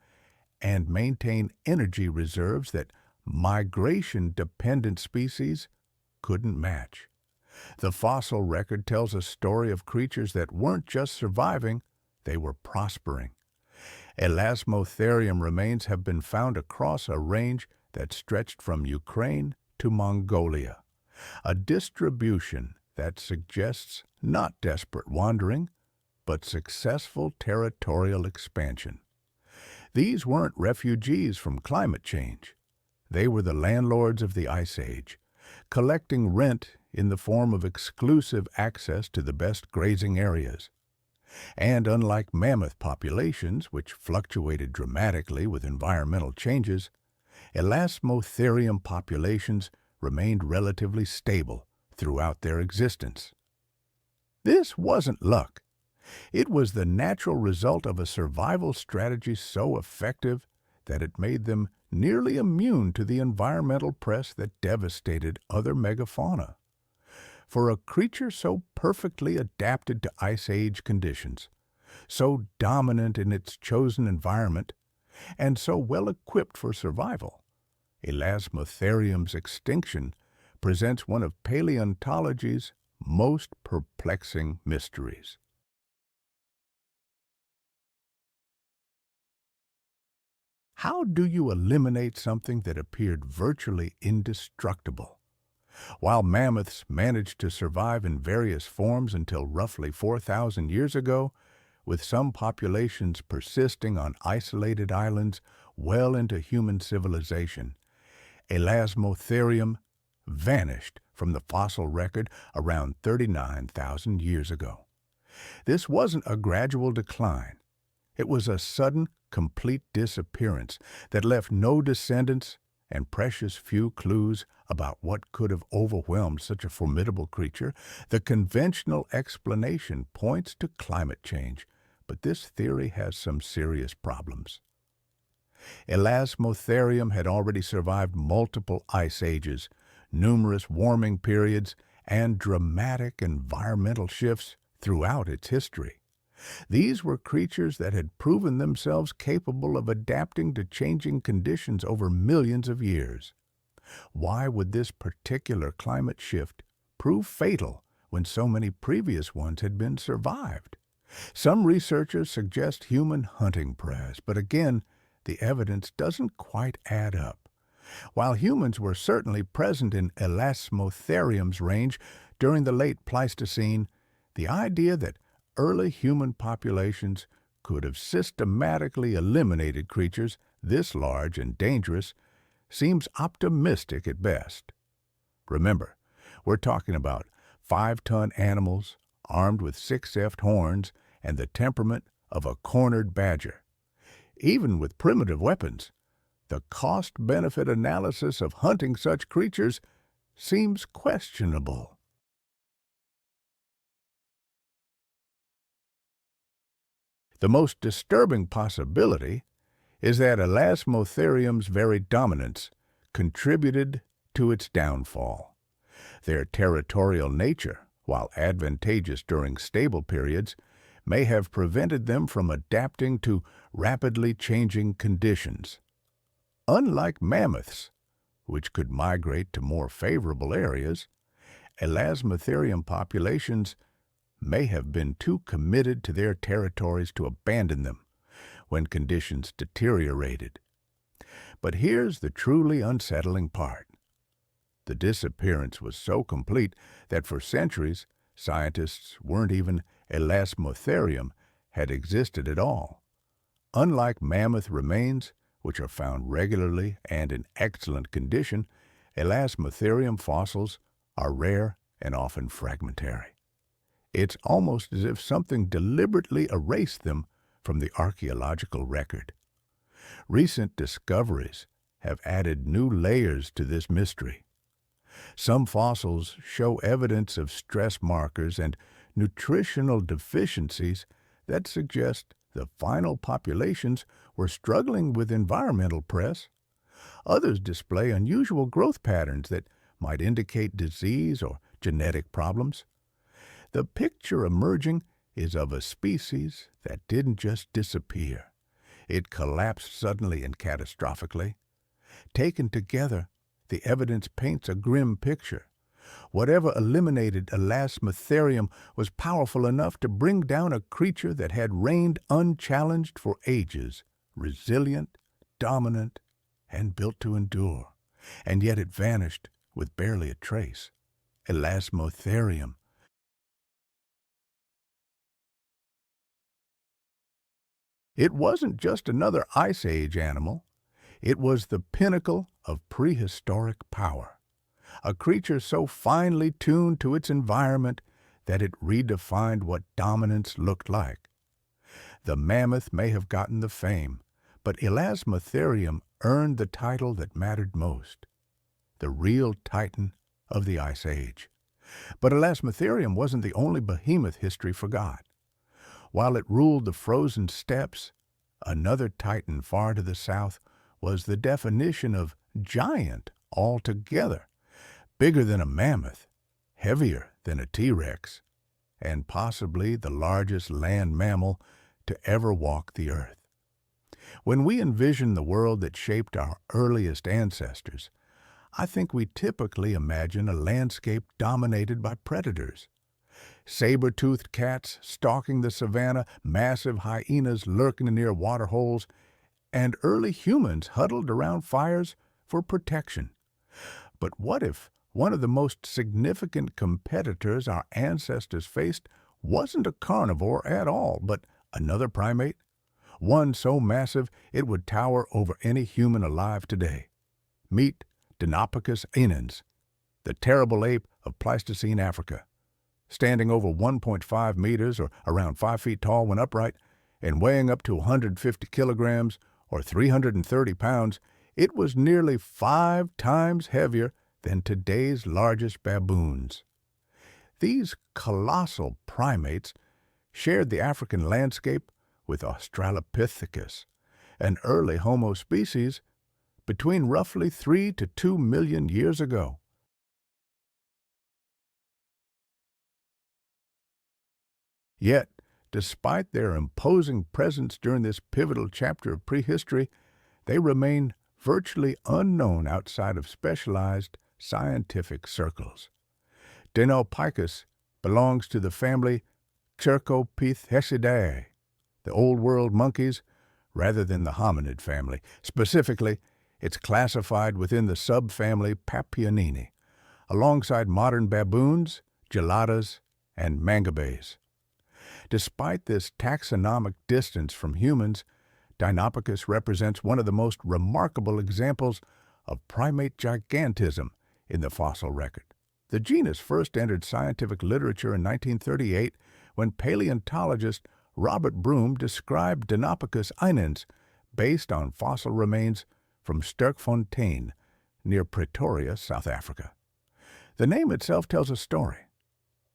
and maintain energy reserves that migration-dependent species couldn't match. The fossil record tells a story of creatures that weren't just surviving, they were prospering. Elasmotherium remains have been found across a range that stretched from Ukraine to Mongolia, a distribution that suggests not desperate wandering, but successful territorial expansion. These weren't refugees from climate change. They were the landlords of the Ice Age, collecting rent in the form of exclusive access to the best grazing areas. And unlike mammoth populations, which fluctuated dramatically with environmental changes, Elasmotherium populations remained relatively stable throughout their existence. This wasn't luck. It was the natural result of a survival strategy so effective that it made them nearly immune to the environmental press that devastated other megafauna. For a creature so perfectly adapted to Ice Age conditions, so dominant in its chosen environment, and so well equipped for survival, Elasmotherium's extinction presents one of paleontology's most perplexing mysteries. How do you eliminate something that appeared virtually indestructible? While mammoths managed to survive in various forms until roughly 4,000 years ago, with some populations persisting on isolated islands well into human civilization, Elasmotherium vanished from the fossil record around 39,000 years ago. This wasn't a gradual decline. It was a sudden, complete disappearance that left no descendants and precious few clues about what could have overwhelmed such a formidable creature. The conventional explanation points to climate change, but this theory has some serious problems. Elasmotherium had already survived multiple ice ages, numerous warming periods, and dramatic environmental shifts throughout its history. These were creatures that had proven themselves capable of adapting to changing conditions over millions of years. Why would this particular climate shift prove fatal when so many previous ones had been survived? Some researchers suggest human hunting press, but again, the evidence doesn't quite add up. While humans were certainly present in Elasmotherium's range during the late Pleistocene, the idea that early human populations could have systematically eliminated creatures this large and dangerous seems optimistic at best. Remember, we're talking about 5-ton animals armed with 6-eft horns and the temperament of a cornered badger. Even with primitive weapons, the cost-benefit analysis of hunting such creatures seems questionable. The most disturbing possibility is that Elasmotherium's very dominance contributed to its downfall. Their territorial nature, while advantageous during stable periods, may have prevented them from adapting to rapidly changing conditions. Unlike mammoths, which could migrate to more favorable areas, Elasmotherium populations may have been too committed to their territories to abandon them when conditions deteriorated. But here's the truly unsettling part. The disappearance was so complete that for centuries, scientists weren't even Elasmotherium had existed at all. Unlike mammoth remains, which are found regularly and in excellent condition, Elasmotherium fossils are rare and often fragmentary. It's almost as if something deliberately erased them from the archaeological record. Recent discoveries have added new layers to this mystery. Some fossils show evidence of stress markers and nutritional deficiencies that suggest the final populations were struggling with environmental press. Others display unusual growth patterns that might indicate disease or genetic problems. The picture emerging is of a species that didn't just disappear. It collapsed suddenly and catastrophically. Taken together, the evidence paints a grim picture. Whatever eliminated Elasmotherium was powerful enough to bring down a creature that had reigned unchallenged for ages, resilient, dominant, and built to endure. And yet it vanished with barely a trace. Elasmotherium. It wasn't just another Ice Age animal. It was the pinnacle of prehistoric power. A creature so finely tuned to its environment that it redefined what dominance looked like. The mammoth may have gotten the fame, but Elasmotherium earned the title that mattered most, the real titan of the Ice Age. But Elasmotherium wasn't the only behemoth history forgot. While it ruled the frozen steppes, another titan far to the south was the definition of giant altogether. Bigger than a mammoth, heavier than a T-Rex, and possibly the largest land mammal to ever walk the earth. When we envision the world that shaped our earliest ancestors, I think we typically imagine a landscape dominated by predators. Saber-toothed cats stalking the savanna, massive hyenas lurking near waterholes, and early humans huddled around fires for protection. But what if one of the most significant competitors our ancestors faced wasn't a carnivore at all, but another primate? One so massive it would tower over any human alive today. Meet Dinopithecus inans, the terrible ape of Pleistocene Africa. Standing over 1.5 meters or around 5 feet tall when upright, and weighing up to 150 kilograms or 330 pounds, it was nearly 5 times heavier than today's largest baboons. These colossal primates shared the African landscape with Australopithecus, an early Homo species between roughly 3 to 2 million years ago. Yet, despite their imposing presence during this pivotal chapter of prehistory, they remain virtually unknown outside of specialized scientific circles. Dinopithecus belongs to the family Cercopithecidae, the Old World monkeys, rather than the hominid family. Specifically, it's classified within the subfamily Papionini, alongside modern baboons, geladas, and mangabeys. Despite this taxonomic distance from humans, Dinopithecus represents one of the most remarkable examples of primate gigantism in the fossil record. The genus first entered scientific literature in 1938 when paleontologist Robert Broom described Dinopithecus inans based on fossil remains from Sterkfontein, near Pretoria, South Africa. The name itself tells a story.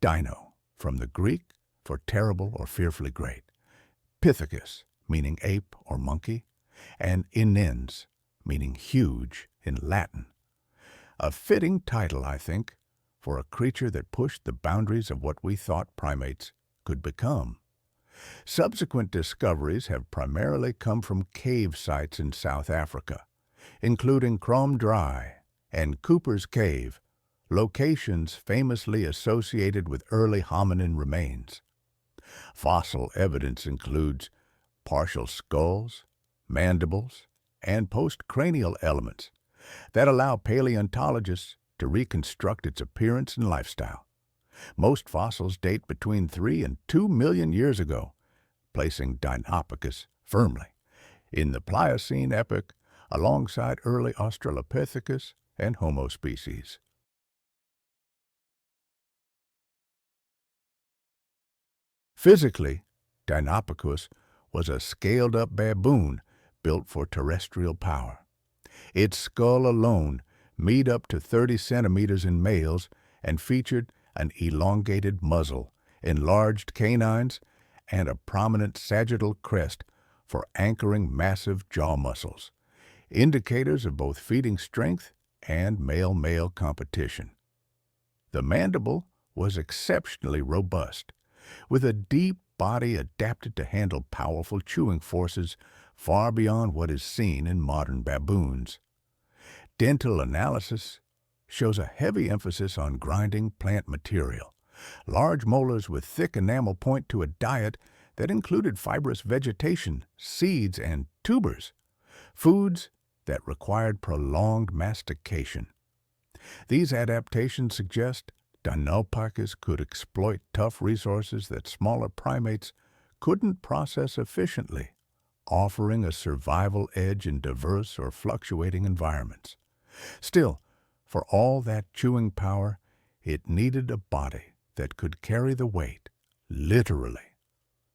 Dino, from the Greek for terrible or fearfully great. Pithecus, meaning ape or monkey, and inens, meaning huge in Latin. A fitting title, I think, for a creature that pushed the boundaries of what we thought primates could become. Subsequent discoveries have primarily come from cave sites in South Africa, including Crom Dry and Cooper's Cave, locations famously associated with early hominin remains. Fossil evidence includes partial skulls, mandibles, and postcranial elements that allow paleontologists to reconstruct its appearance and lifestyle. Most fossils date between 3 and 2 million years ago, placing Dinopithecus firmly in the Pliocene epoch alongside early Australopithecus and Homo species. Physically, Dinopithecus was a scaled-up baboon built for terrestrial power. Its skull alone measured up to 30 centimeters in males and featured an elongated muzzle, enlarged canines, and a prominent sagittal crest for anchoring massive jaw muscles, indicators of both feeding strength and male-male competition. The mandible was exceptionally robust, with a deep body adapted to handle powerful chewing forces far beyond what is seen in modern baboons. Dental analysis shows a heavy emphasis on grinding plant material. Large molars with thick enamel point to a diet that included fibrous vegetation, seeds, and tubers, foods that required prolonged mastication. These adaptations suggest Dinopithecus could exploit tough resources that smaller primates couldn't process efficiently, offering a survival edge in diverse or fluctuating environments. Still, for all that chewing power, it needed a body that could carry the weight, literally.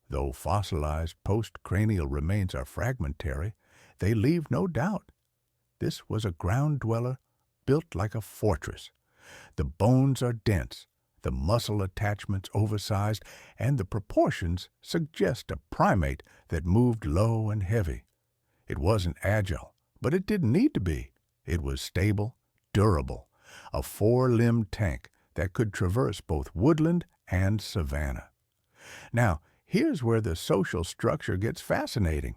Though fossilized post-cranial remains are fragmentary, they leave no doubt. This was a ground dweller built like a fortress. The bones are dense, the muscle attachments oversized, and the proportions suggest a primate that moved low and heavy. It wasn't agile, but it didn't need to be. It was stable, durable, a four-limbed tank that could traverse both woodland and savanna. Now, here's where the social structure gets fascinating.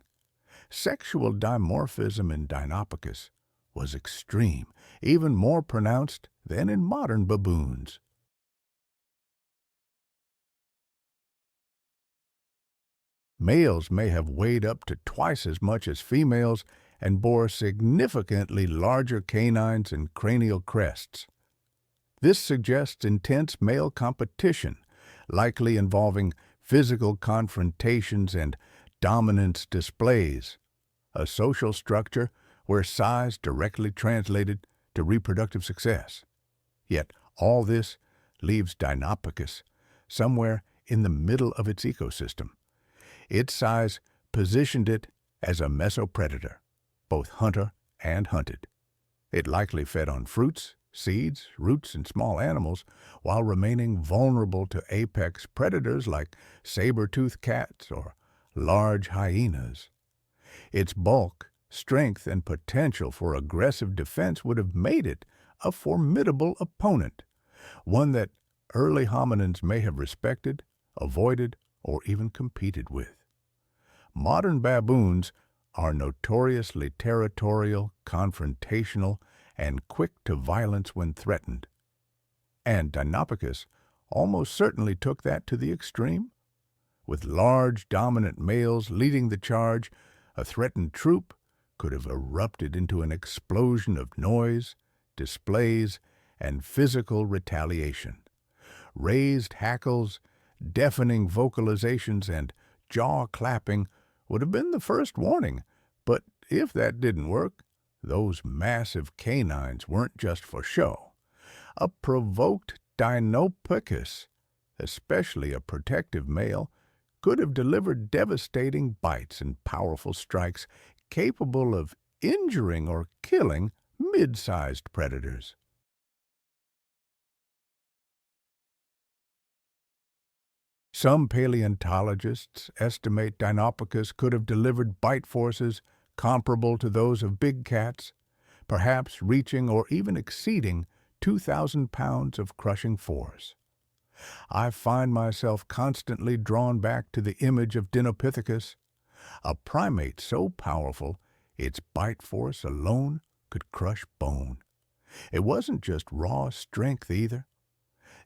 Sexual dimorphism in Dinopithecus was extreme, even more pronounced than in modern baboons. Males may have weighed up to twice as much as females and bore significantly larger canines and cranial crests. This suggests intense male competition, likely involving physical confrontations and dominance displays, a social structure where size directly translated to reproductive success. Yet all this leaves Dinopithecus somewhere in the middle of its ecosystem. Its size positioned it as a mesopredator, both hunter and hunted. It likely fed on fruits, seeds, roots, and small animals, while remaining vulnerable to apex predators like saber-toothed cats or large hyenas. Its bulk, strength, and potential for aggressive defense would have made it a formidable opponent, one that early hominins may have respected, avoided, or even competed with. Modern baboons are notoriously territorial, confrontational, and quick to violence when threatened. And Dinopithecus almost certainly took that to the extreme. With large, dominant males leading the charge, a threatened troop could have erupted into an explosion of noise, displays, and physical retaliation. Raised hackles, deafening vocalizations, and jaw-clapping would have been the first warning, but if that didn't work, those massive canines weren't just for show. A provoked Dinopithecus, especially a protective male, could have delivered devastating bites and powerful strikes capable of injuring or killing mid-sized predators. Some paleontologists estimate Dinopithecus could have delivered bite forces comparable to those of big cats, perhaps reaching or even exceeding 2,000 pounds of crushing force. I find myself constantly drawn back to the image of Dinopithecus, a primate so powerful its bite force alone could crush bone. It wasn't just raw strength either.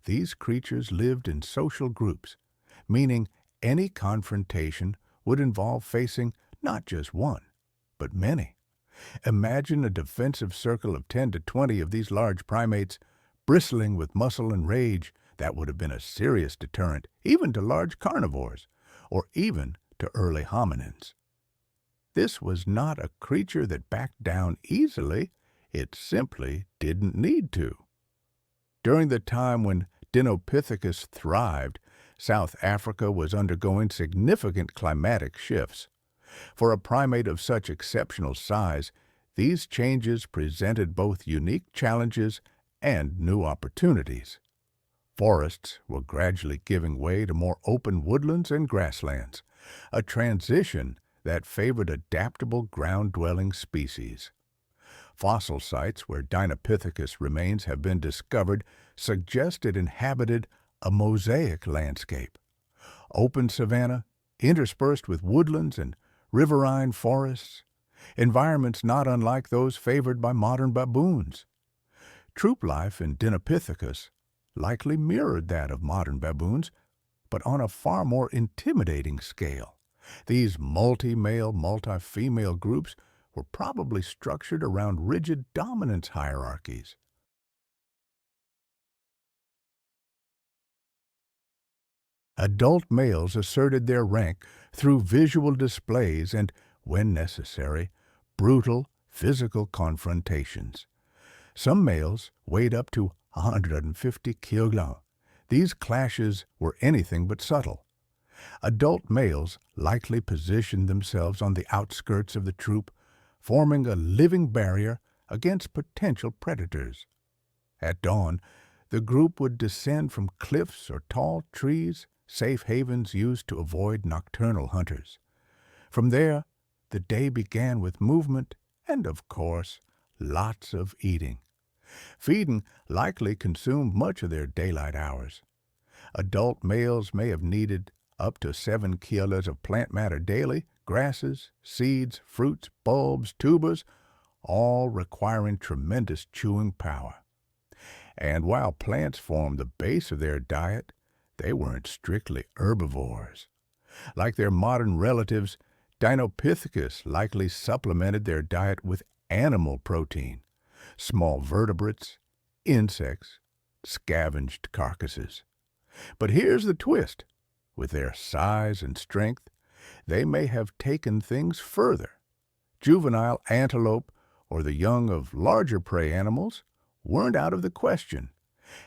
These creatures lived in social groups, meaning any confrontation would involve facing not just one, but many. Imagine a defensive circle of 10 to 20 of these large primates, bristling with muscle and rage. That would have been a serious deterrent, even to large carnivores, or even to early hominins. This was not a creature that backed down easily. It simply didn't need to. During the time when Dinopithecus thrived, South Africa was undergoing significant climatic shifts. For a primate of such exceptional size, these changes presented both unique challenges and new opportunities. Forests were gradually giving way to more open woodlands and grasslands, a transition that favored adaptable ground-dwelling species. Fossil sites where Dinopithecus remains have been discovered suggest it inhabited a mosaic landscape. open savanna, interspersed with woodlands and riverine forests, environments not unlike those favored by modern baboons. Troop life in Dinopithecus likely mirrored that of modern baboons, but on a far more intimidating scale. These multi-male, multi-female groups were probably structured around rigid dominance hierarchies. Adult males asserted their rank through visual displays and, when necessary, brutal physical confrontations. Some males weighed up to 150 kilograms. These clashes were anything but subtle. Adult males likely positioned themselves on the outskirts of the troop, forming a living barrier against potential predators. At dawn, the group would descend from cliffs or tall trees, safe havens used to avoid nocturnal hunters. From there, the day began with movement and, of course, lots of eating. Feeding likely consumed much of their daylight hours. Adult males may have needed up to 7 kilos of plant matter daily, grasses, seeds, fruits, bulbs, tubers, all requiring tremendous chewing power. And while plants formed the base of their diet, they weren't strictly herbivores. Like their modern relatives, Dinopithecus likely supplemented their diet with animal protein, small vertebrates, insects, scavenged carcasses. But here's the twist. With their size and strength, they may have taken things further. Juvenile antelope or the young of larger prey animals weren't out of the question,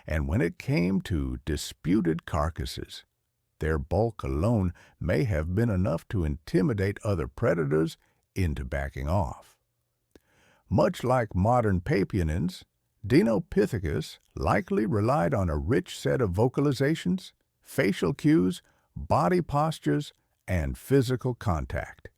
and when it came to disputed carcasses, their bulk alone may have been enough to intimidate other predators into backing off. Much like modern papionins, Dinopithecus likely relied on a rich set of vocalizations, facial cues, body postures, and physical contact.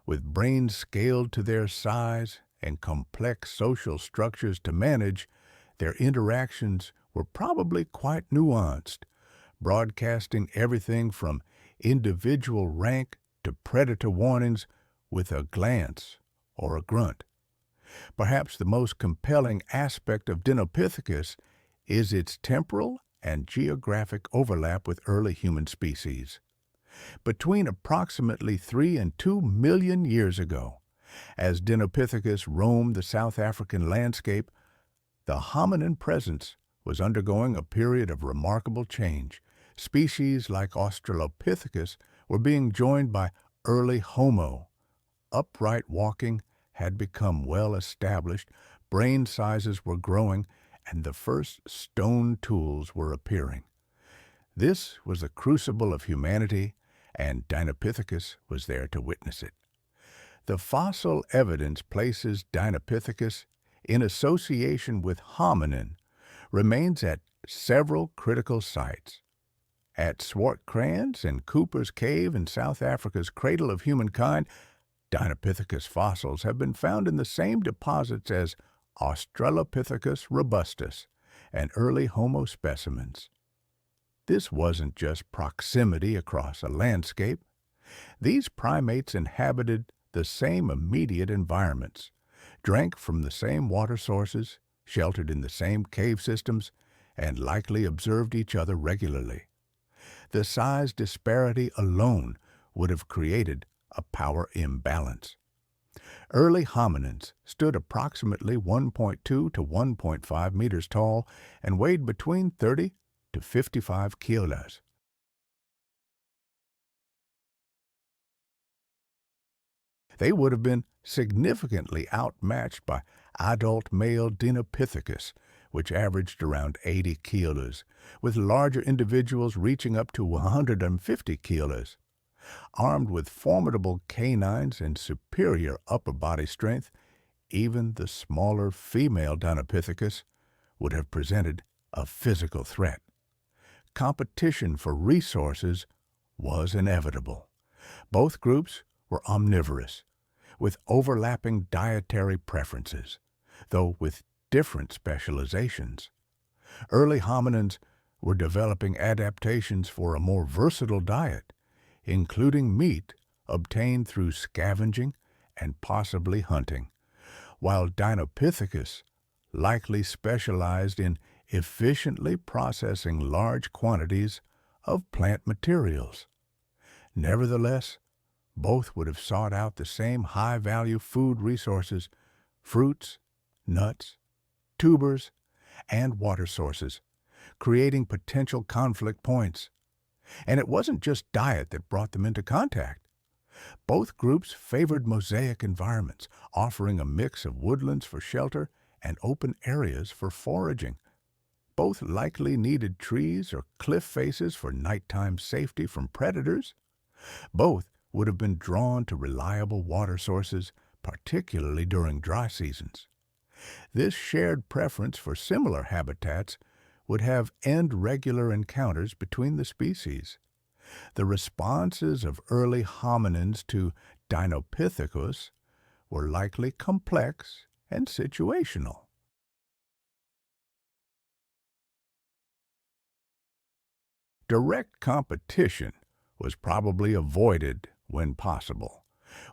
With brains scaled to their size and complex social structures to manage, their interactions were probably quite nuanced, broadcasting everything from individual rank to predator warnings with a glance or a grunt. Perhaps the most compelling aspect of Dinopithecus is its temporal and geographic overlap with early human species. Between approximately 3 and 2 million years ago, as Dinopithecus roamed the South African landscape, the hominin presence was undergoing a period of remarkable change. Species like Australopithecus were being joined by early Homo. Upright walking had become well established, brain sizes were growing, and the first stone tools were appearing. This was the crucible of humanity, and Dinopithecus was there to witness it. The fossil evidence places Dinopithecus in association with hominin remains at several critical sites. At Swartkrans and Cooper's Cave in South Africa's cradle of humankind, Dinopithecus fossils have been found in the same deposits as Australopithecus robustus and early Homo specimens. This wasn't just proximity across a landscape. These primates inhabited the same immediate environments, drank from the same water sources, sheltered in the same cave systems, and likely observed each other regularly. The size disparity alone would have created a power imbalance. Early hominins stood approximately 1.2 to 1.5 meters tall and weighed between 30 to 55 kilos. They would have been significantly outmatched by adult male Dinopithecus, which averaged around 80 kilos, with larger individuals reaching up to 150 kilos. Armed with formidable canines and superior upper body strength, even the smaller female Dinopithecus would have presented a physical threat. Competition for resources was inevitable. Both groups were omnivorous, with overlapping dietary preferences, though with different specializations. Early hominins were developing adaptations for a more versatile diet, including meat obtained through scavenging and possibly hunting, while Dinopithecus likely specialized in efficiently processing large quantities of plant materials. Nevertheless, both would have sought out the same high-value food resources: fruits, nuts, tubers, and water sources, creating potential conflict points. And it wasn't just diet that brought them into contact. Both groups favored mosaic environments, offering a mix of woodlands for shelter and open areas for foraging. Both likely needed trees or cliff faces for nighttime safety from predators. Both would have been drawn to reliable water sources, particularly during dry seasons. This shared preference for similar habitats would have end regular encounters between the species. The responses of early hominins to Dinopithecus were likely complex and situational. Direct competition was probably avoided when possible,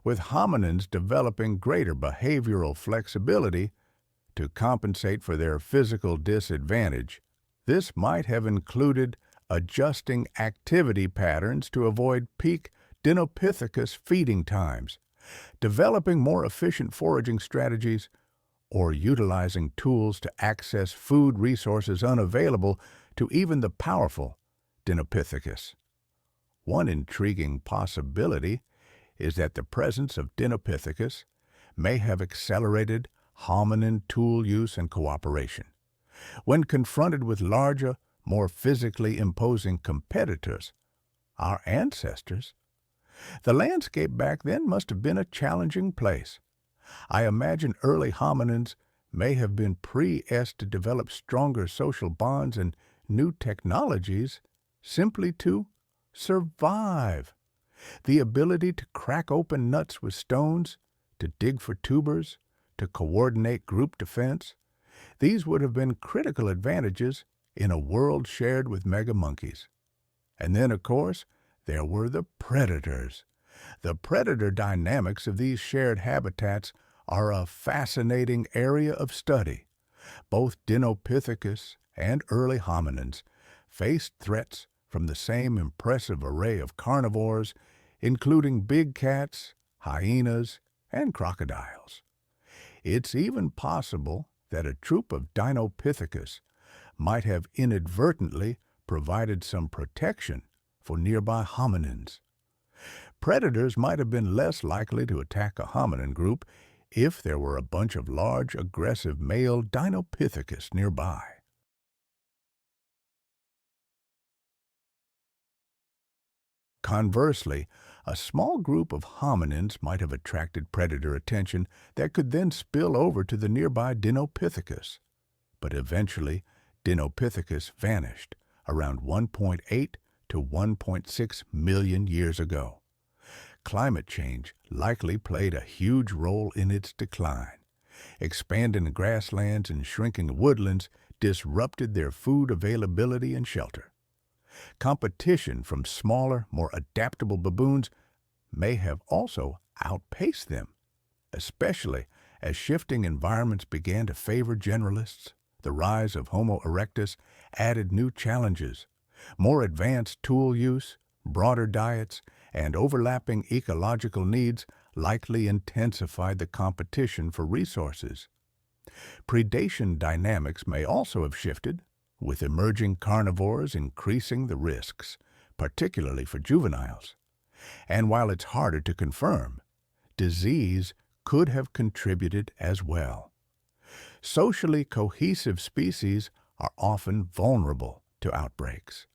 with hominins developing greater behavioral flexibility to compensate for their physical disadvantage. This might have included adjusting activity patterns to avoid peak Dinopithecus feeding times, developing more efficient foraging strategies, or utilizing tools to access food resources unavailable to even the powerful Dinopithecus. One intriguing possibility is that the presence of Dinopithecus may have accelerated hominin tool use and cooperation. When confronted with larger, more physically imposing competitors, our ancestors, the landscape back then must have been a challenging place. I imagine early hominins may have been pre-est to develop stronger social bonds and new technologies simply to survive. The ability to crack open nuts with stones, to dig for tubers, to coordinate group defense, these would have been critical advantages in a world shared with mega-monkeys. And then, of course, there were the predators. The predator dynamics of these shared habitats are a fascinating area of study. Both Dinopithecus and early hominins faced threats from the same impressive array of carnivores, including big cats, hyenas, and crocodiles. It's even possible that a troop of Dinopithecus might have inadvertently provided some protection for nearby hominins. Predators might have been less likely to attack a hominin group if there were a bunch of large, aggressive male Dinopithecus nearby. Conversely, a small group of hominins might have attracted predator attention that could then spill over to the nearby Dinopithecus. But eventually, Dinopithecus vanished around 1.8 to 1.6 million years ago. Climate change likely played a huge role in its decline. Expanding grasslands and shrinking woodlands disrupted their food availability and shelter. Competition from smaller, more adaptable baboons may have also outpaced them, especially as shifting environments began to favor generalists. The rise of Homo erectus added new challenges. More advanced tool use, broader diets, and overlapping ecological needs likely intensified the competition for resources. Predation dynamics may also have shifted, with emerging carnivores increasing the risks, particularly for juveniles. And while it's harder to confirm, disease could have contributed as well. Socially cohesive species are often vulnerable to outbreaks.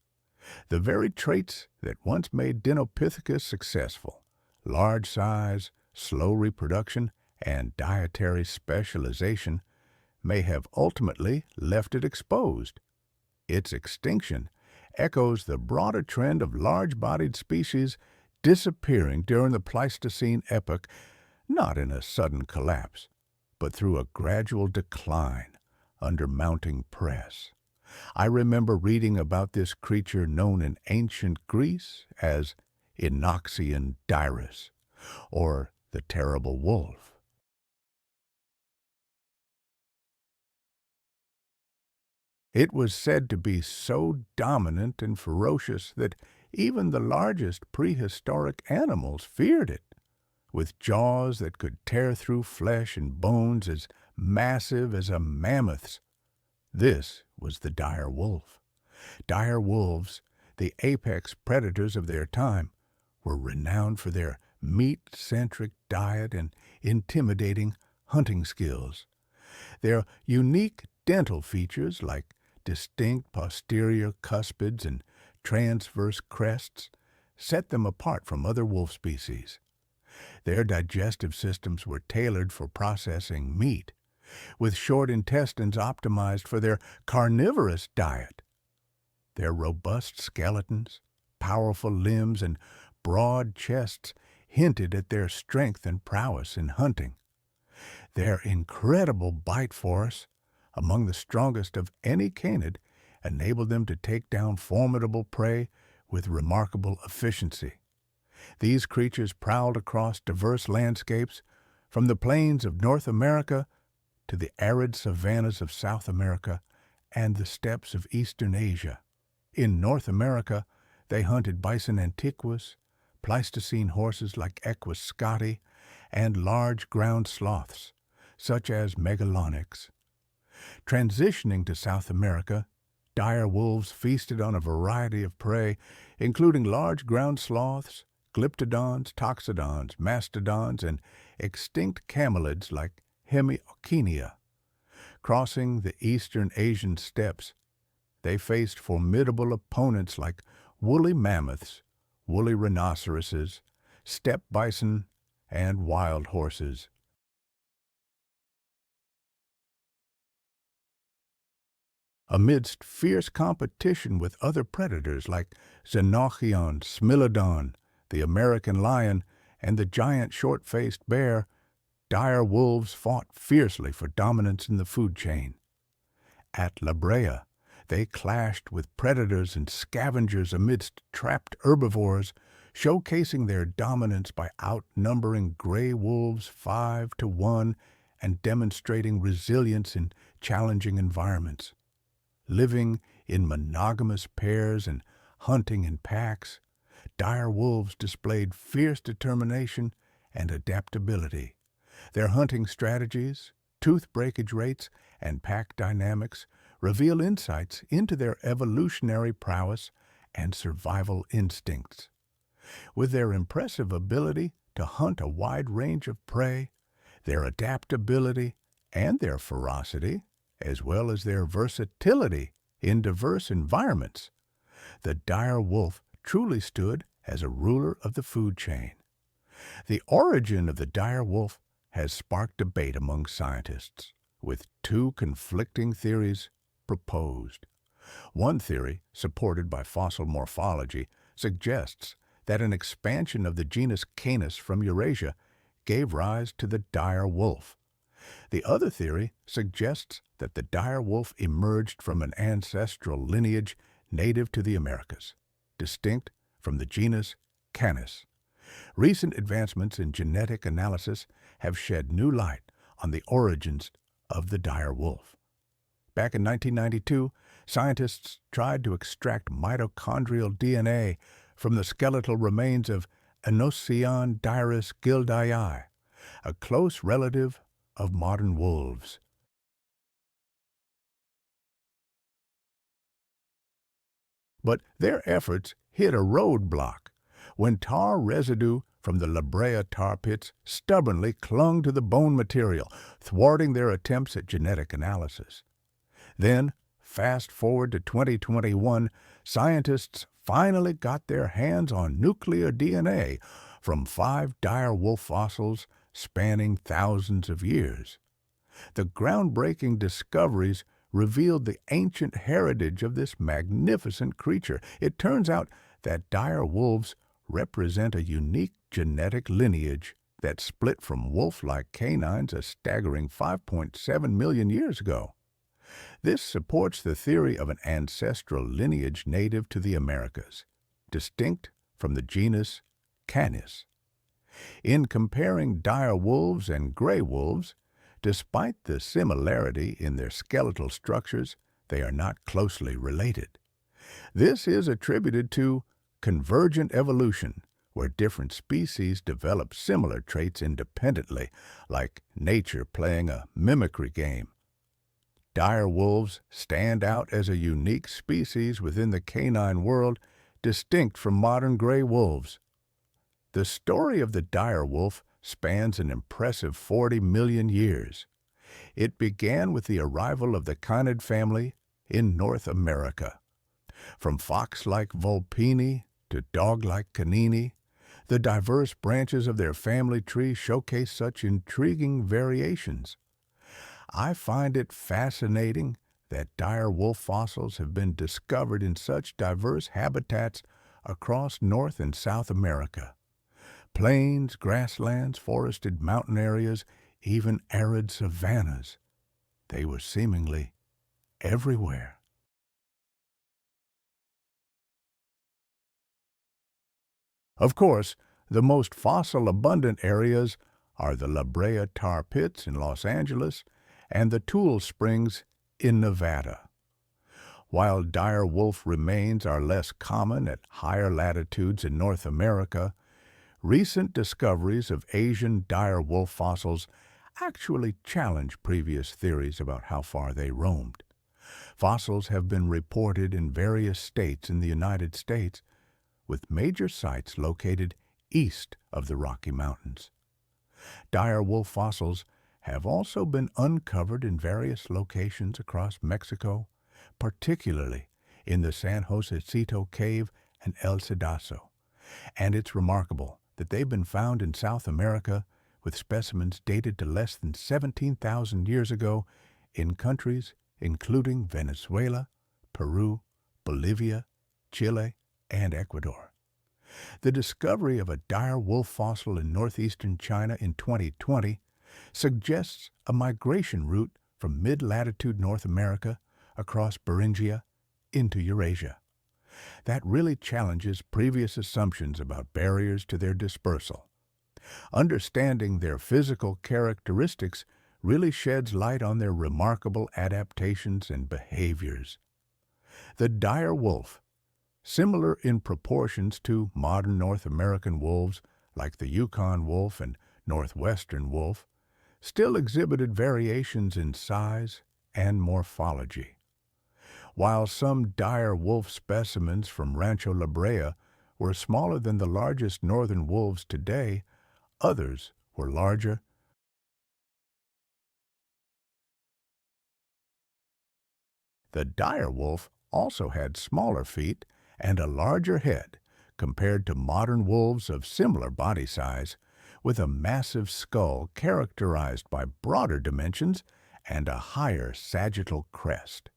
The very traits that once made Dinopithecus successful, large size, slow reproduction, and dietary specialization, may have ultimately left it exposed. Its extinction echoes the broader trend of large-bodied species disappearing during the Pleistocene epoch, not in a sudden collapse, but through a gradual decline under mounting press. I remember reading about this creature known in ancient Greece as Inoxian dirus, or the terrible wolf. It was said to be so dominant and ferocious that even the largest prehistoric animals feared it, with jaws that could tear through flesh and bones as massive as a mammoth's. This was the dire wolf. Dire wolves, the apex predators of their time, were renowned for their meat-centric diet and intimidating hunting skills. Their unique dental features, like distinct posterior cuspids and transverse crests, set them apart from other wolf species. Their digestive systems were tailored for processing meat, with short intestines optimized for their carnivorous diet. Their robust skeletons, powerful limbs, and broad chests hinted at their strength and prowess in hunting. Their incredible bite force, among the strongest of any canid, enabled them to take down formidable prey with remarkable efficiency. These creatures prowled across diverse landscapes, from the plains of North America to the arid savannas of South America and the steppes of Eastern Asia. In North America, they hunted bison antiquus, Pleistocene horses like Equus scotti, and large ground sloths, such as Megalonyx. Transitioning to South America, dire wolves feasted on a variety of prey, including large ground sloths, glyptodons, toxodons, mastodons, and extinct camelids like Hemiocenia. Crossing the eastern Asian steppes, they faced formidable opponents like woolly mammoths, woolly rhinoceroses, steppe bison, and wild horses. Amidst fierce competition with other predators like Xenochion, Smilodon, the American lion, and the giant short-faced bear, dire wolves fought fiercely for dominance in the food chain. At La Brea, they clashed with predators and scavengers amidst trapped herbivores, showcasing their dominance by outnumbering gray wolves 5-1 and demonstrating resilience in challenging environments. Living in monogamous pairs and hunting in packs, dire wolves displayed fierce determination and adaptability. Their hunting strategies, tooth breakage rates, and pack dynamics reveal insights into their evolutionary prowess and survival instincts. With their impressive ability to hunt a wide range of prey, their adaptability, and their ferocity, as well as their versatility in diverse environments, the dire wolf truly stood as a ruler of the food chain. The origin of the dire wolf has sparked debate among scientists, with two conflicting theories proposed. One theory, supported by fossil morphology, suggests that an expansion of the genus Canis from Eurasia gave rise to the dire wolf. The other theory suggests that the dire wolf emerged from an ancestral lineage native to the Americas, distinct from the genus Canis. Recent advancements in genetic analysis have shed new light on the origins of the dire wolf. Back in 1992, scientists tried to extract mitochondrial DNA from the skeletal remains of Inoxian dirus gildii, a close relative of modern wolves. But their efforts hit a roadblock when tar residue from the La Brea tar pits stubbornly clung to the bone material, thwarting their attempts at genetic analysis. Then, fast forward to 2021, scientists finally got their hands on nuclear DNA from 5 dire wolf fossils spanning thousands of years. The groundbreaking discoveries revealed the ancient heritage of this magnificent creature. It turns out that dire wolves represent a unique genetic lineage that split from wolf-like canines a staggering 5.7 million years ago. This supports the theory of an ancestral lineage native to the Americas, distinct from the genus Canis. In comparing dire wolves and gray wolves, despite the similarity in their skeletal structures, they are not closely related. This is attributed to convergent evolution, where different species develop similar traits independently, like nature playing a mimicry game. Dire wolves stand out as a unique species within the canine world, distinct from modern gray wolves. The story of the dire wolf spans an impressive 40 million years. It began with the arrival of the canid family in North America. From fox-like vulpini to dog-like canini, the diverse branches of their family tree showcase such intriguing variations. I find it fascinating that dire wolf fossils have been discovered in such diverse habitats across North and South America. Plains, grasslands, forested mountain areas, even arid savannas. They were seemingly everywhere. Of course, the most fossil-abundant areas are the La Brea tar pits in Los Angeles and the Tool Springs in Nevada. While dire wolf remains are less common at higher latitudes in North America, recent discoveries of Asian dire wolf fossils actually challenge previous theories about how far they roamed. Fossils have been reported in various states in the United States, with major sites located east of the Rocky Mountains. Dire wolf fossils have also been uncovered in various locations across Mexico, particularly in the San Josecito Cave and El Cedazo, and it's remarkable that they've been found in South America with specimens dated to less than 17,000 years ago in countries including Venezuela, Peru, Bolivia, Chile, and Ecuador. The discovery of a dire wolf fossil in northeastern China in 2020 suggests a migration route from mid-latitude North America across Beringia into Eurasia. That really challenges previous assumptions about barriers to their dispersal. Understanding their physical characteristics really sheds light on their remarkable adaptations and behaviors. The dire wolf, similar in proportions to modern North American wolves like the Yukon wolf and northwestern wolf, still exhibited variations in size and morphology. While some dire wolf specimens from Rancho La Brea were smaller than the largest northern wolves today, others were larger. The dire wolf also had smaller feet and a larger head compared to modern wolves of similar body size, with a massive skull characterized by broader dimensions and a higher sagittal crest.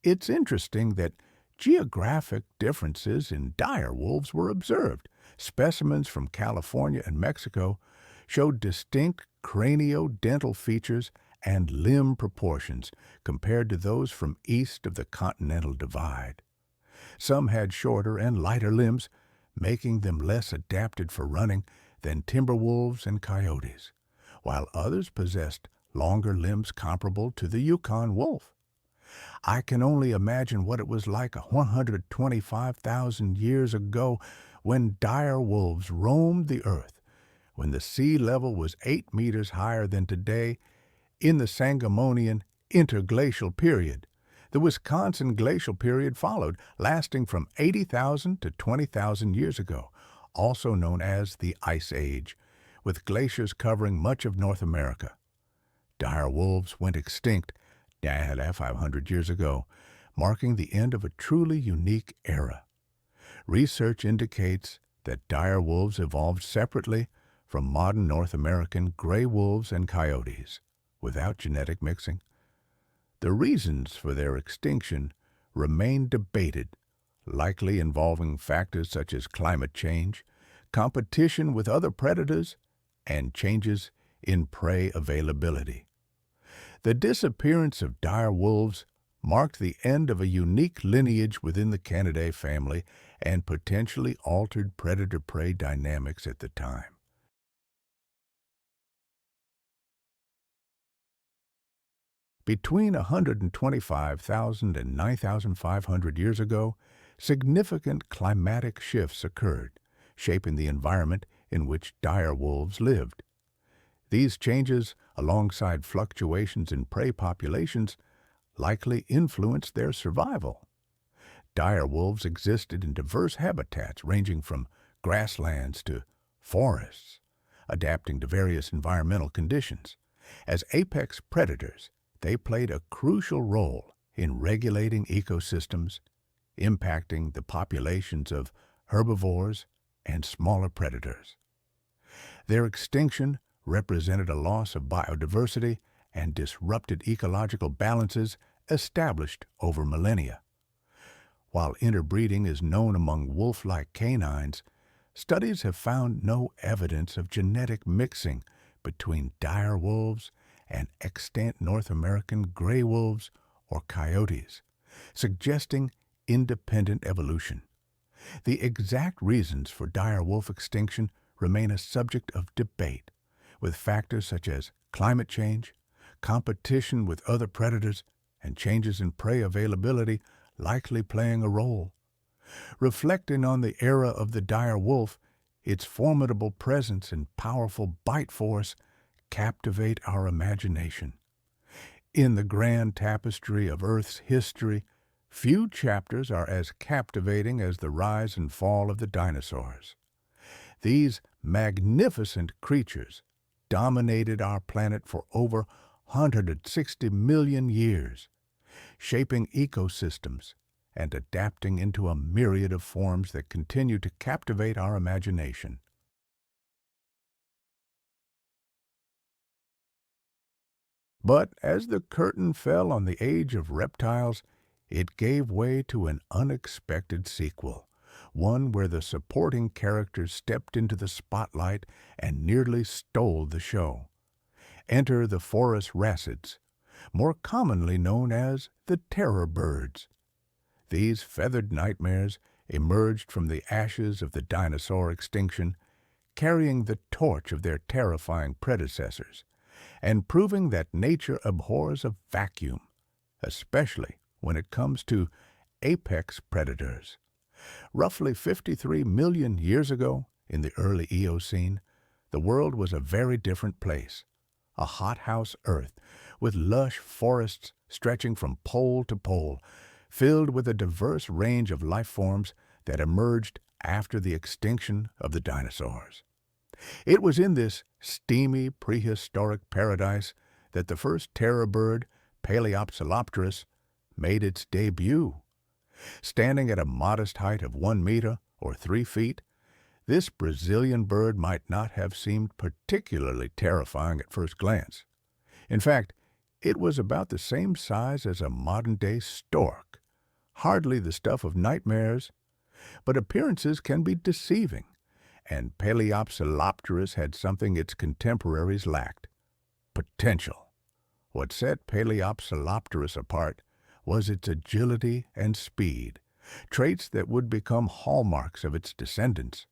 It's interesting that geographic differences in dire wolves were observed. Specimens from California and Mexico showed distinct cranio-dental features and limb proportions compared to those from east of the Continental Divide. Some had shorter and lighter limbs, making them less adapted for running than timber wolves and coyotes, while others possessed longer limbs comparable to the Yukon wolf. I can only imagine what it was like 125,000 years ago when dire wolves roamed the earth, when the sea level was 8 meters higher than today in the Sangamonian interglacial period. The Wisconsin glacial period followed, lasting from 80,000 to 20,000 years ago, also known as the Ice Age, with glaciers covering much of North America. Dire wolves went extinct 500 years ago, marking the end of a truly unique era. Research indicates that dire wolves evolved separately from modern North American gray wolves and coyotes, without genetic mixing. The reasons for their extinction remain debated, likely involving factors such as climate change, competition with other predators, and changes in prey availability. The disappearance of dire wolves marked the end of a unique lineage within the Canidae family and potentially altered predator-prey dynamics at the time. Between 125,000 and 9,500 years ago, significant climatic shifts occurred, shaping the environment in which dire wolves lived. These changes, alongside fluctuations in prey populations, likely influenced their survival. Dire wolves existed in diverse habitats ranging from grasslands to forests, adapting to various environmental conditions. As apex predators, they played a crucial role in regulating ecosystems, impacting the populations of herbivores and smaller predators. Their extinction represented a loss of biodiversity and disrupted ecological balances established over millennia. While interbreeding is known among wolf-like canines, studies have found no evidence of genetic mixing between dire wolves and extant North American gray wolves or coyotes, suggesting independent evolution. The exact reasons for dire wolf extinction remain a subject of debate, with factors such as climate change, competition with other predators, and changes in prey availability likely playing a role. Reflecting on the era of the dire wolf, its formidable presence and powerful bite force captivate our imagination. In the grand tapestry of Earth's history, few chapters are as captivating as the rise and fall of the dinosaurs. These magnificent creatures dominated our planet for over 160 million years, shaping ecosystems and adapting into a myriad of forms that continue to captivate our imagination. But as the curtain fell on the age of reptiles, it gave way to an unexpected sequel, one where the supporting characters stepped into the spotlight and nearly stole the show. Enter the forest racids, more commonly known as the terror birds. These feathered nightmares emerged from the ashes of the dinosaur extinction, carrying the torch of their terrifying predecessors, and proving that nature abhors a vacuum, especially when it comes to apex predators. Roughly 53 million years ago, in the early Eocene, the world was a very different place, a hothouse Earth with lush forests stretching from pole to pole, filled with a diverse range of life forms that emerged after the extinction of the dinosaurs. It was in this steamy prehistoric paradise that the first terror bird, Paleopsilopterus, made its debut. Standing at a modest height of 1 meter or 3 feet, this Brazilian bird might not have seemed particularly terrifying at first glance. In fact, it was about the same size as a modern-day stork, hardly the stuff of nightmares, but appearances can be deceiving, and Paleopsilopterus had something its contemporaries lacked: potential. What set Paleopsilopterus apart was its agility and speed, traits that would become hallmarks of its descendants.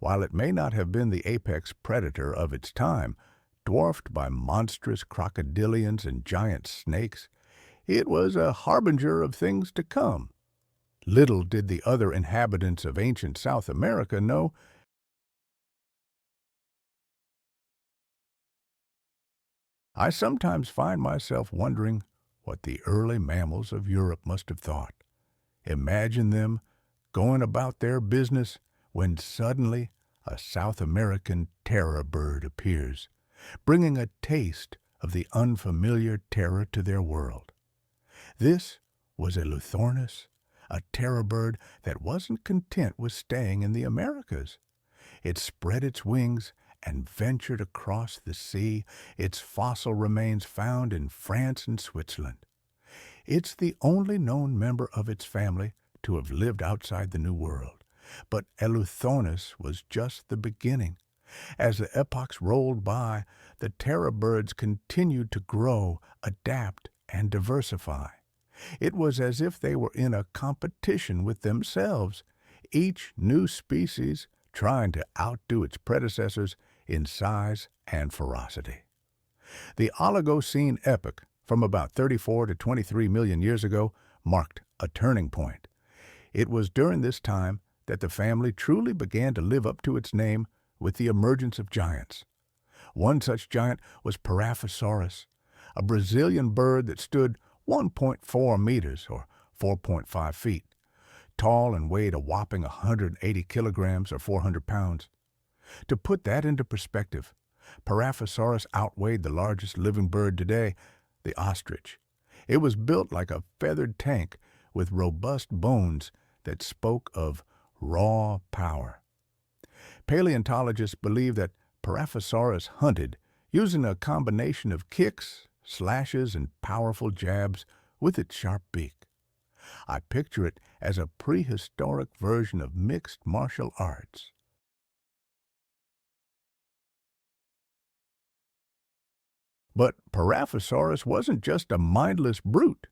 While it may not have been the apex predator of its time, dwarfed by monstrous crocodilians and giant snakes, it was a harbinger of things to come. Little did the other inhabitants of ancient South America know I sometimes find myself wondering what the early mammals of Europe must have thought. Imagine them going about their business when suddenly a South American terror bird appears, bringing a taste of the unfamiliar terror to their world. This was Eleuthernis, a terror bird that wasn't content with staying in the Americas. It spread its wings and ventured across the sea, its fossil remains found in France and Switzerland. It's the only known member of its family to have lived outside the New World. But Eleuthernis was just the beginning. As the epochs rolled by, the terror birds continued to grow, adapt, and diversify. It was as if they were in a competition with themselves, each new species trying to outdo its predecessors in size and ferocity. The Oligocene epoch, from about 34 to 23 million years ago, marked a turning point. It was during this time that the family truly began to live up to its name with the emergence of giants. One such giant was Paraphosaurus, a Brazilian bird that stood 1.4 meters or 4.5 feet, tall and weighed a whopping 180 kilograms or 400 pounds. To put that into perspective, Paraphosaurus outweighed the largest living bird today, the ostrich. It was built like a feathered tank with robust bones that spoke of raw power. Paleontologists believe that Paraphosaurus hunted using a combination of kicks, slashes, and powerful jabs with its sharp beak. I picture it as a prehistoric version of mixed martial arts. But Paraphosaurus wasn't just a mindless brute.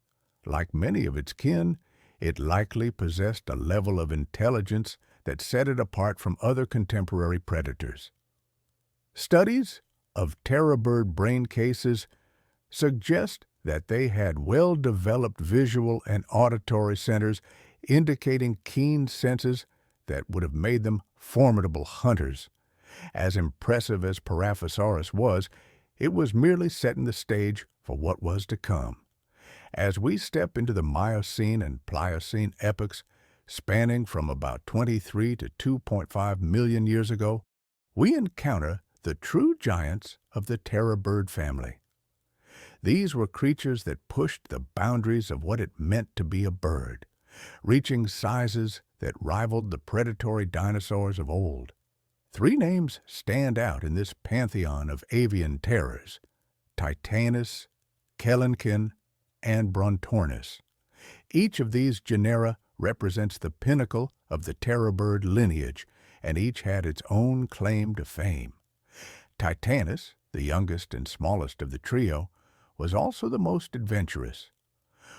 Like many of its kin, it likely possessed a level of intelligence that set it apart from other contemporary predators. Studies of terror bird brain cases suggest that they had well-developed visual and auditory centers indicating keen senses that would have made them formidable hunters. As impressive as Paraphosaurus was, it was merely setting the stage for what was to come. As we step into the Miocene and Pliocene epochs, spanning from about 23 to 2.5 million years ago, we encounter the true giants of the terror bird family. These were creatures that pushed the boundaries of what it meant to be a bird, reaching sizes that rivaled the predatory dinosaurs of old. Three names stand out in this pantheon of avian terrors: Titanus, Kelenkin, and Brontornis. Each of these genera represents the pinnacle of the terror bird lineage, and each had its own claim to fame. Titanus, the youngest and smallest of the trio, was also the most adventurous.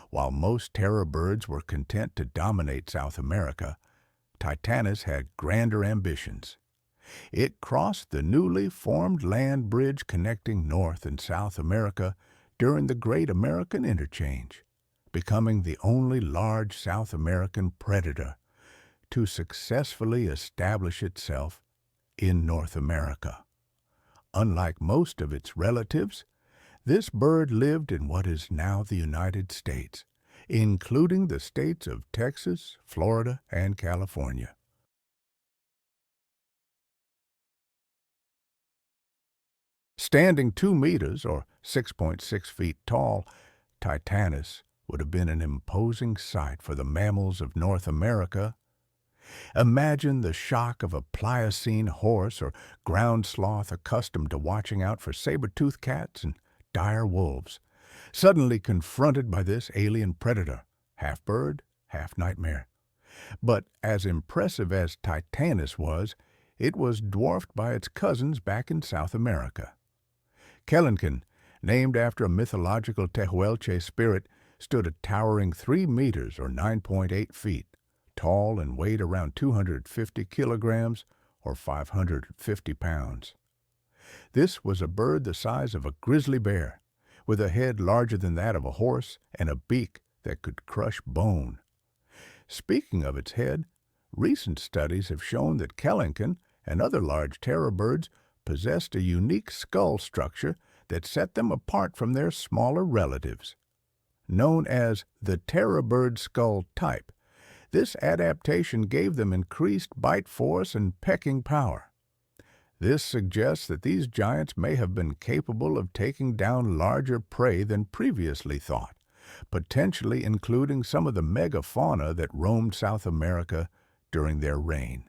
While most terror birds were content to dominate South America, Titanus had grander ambitions. It crossed the newly formed land bridge connecting North and South America during the Great American Interchange, becoming the only large South American predator to successfully establish itself in North America. Unlike most of its relatives, this bird lived in what is now the United States, including the states of Texas, Florida, and California. Standing 2 meters or 6.6 feet tall, Titanus would have been an imposing sight for the mammals of North America. Imagine the shock of a Pliocene horse or ground sloth accustomed to watching out for saber-toothed cats and dire wolves, suddenly confronted by this alien predator, half bird, half nightmare. But as impressive as Titanus was, it was dwarfed by its cousins back in South America. Kelenkin, named after a mythological Tehuelche spirit, stood a towering 3 meters or 9.8 feet, tall and weighed around 250 kilograms or 550 pounds. This was a bird the size of a grizzly bear, with a head larger than that of a horse and a beak that could crush bone. Speaking of its head, recent studies have shown that Kelenkin and other large terror birds possessed a unique skull structure that set them apart from their smaller relatives. Known as the terror bird skull type, this adaptation gave them increased bite force and pecking power. This suggests that these giants may have been capable of taking down larger prey than previously thought, potentially including some of the megafauna that roamed South America during their reign.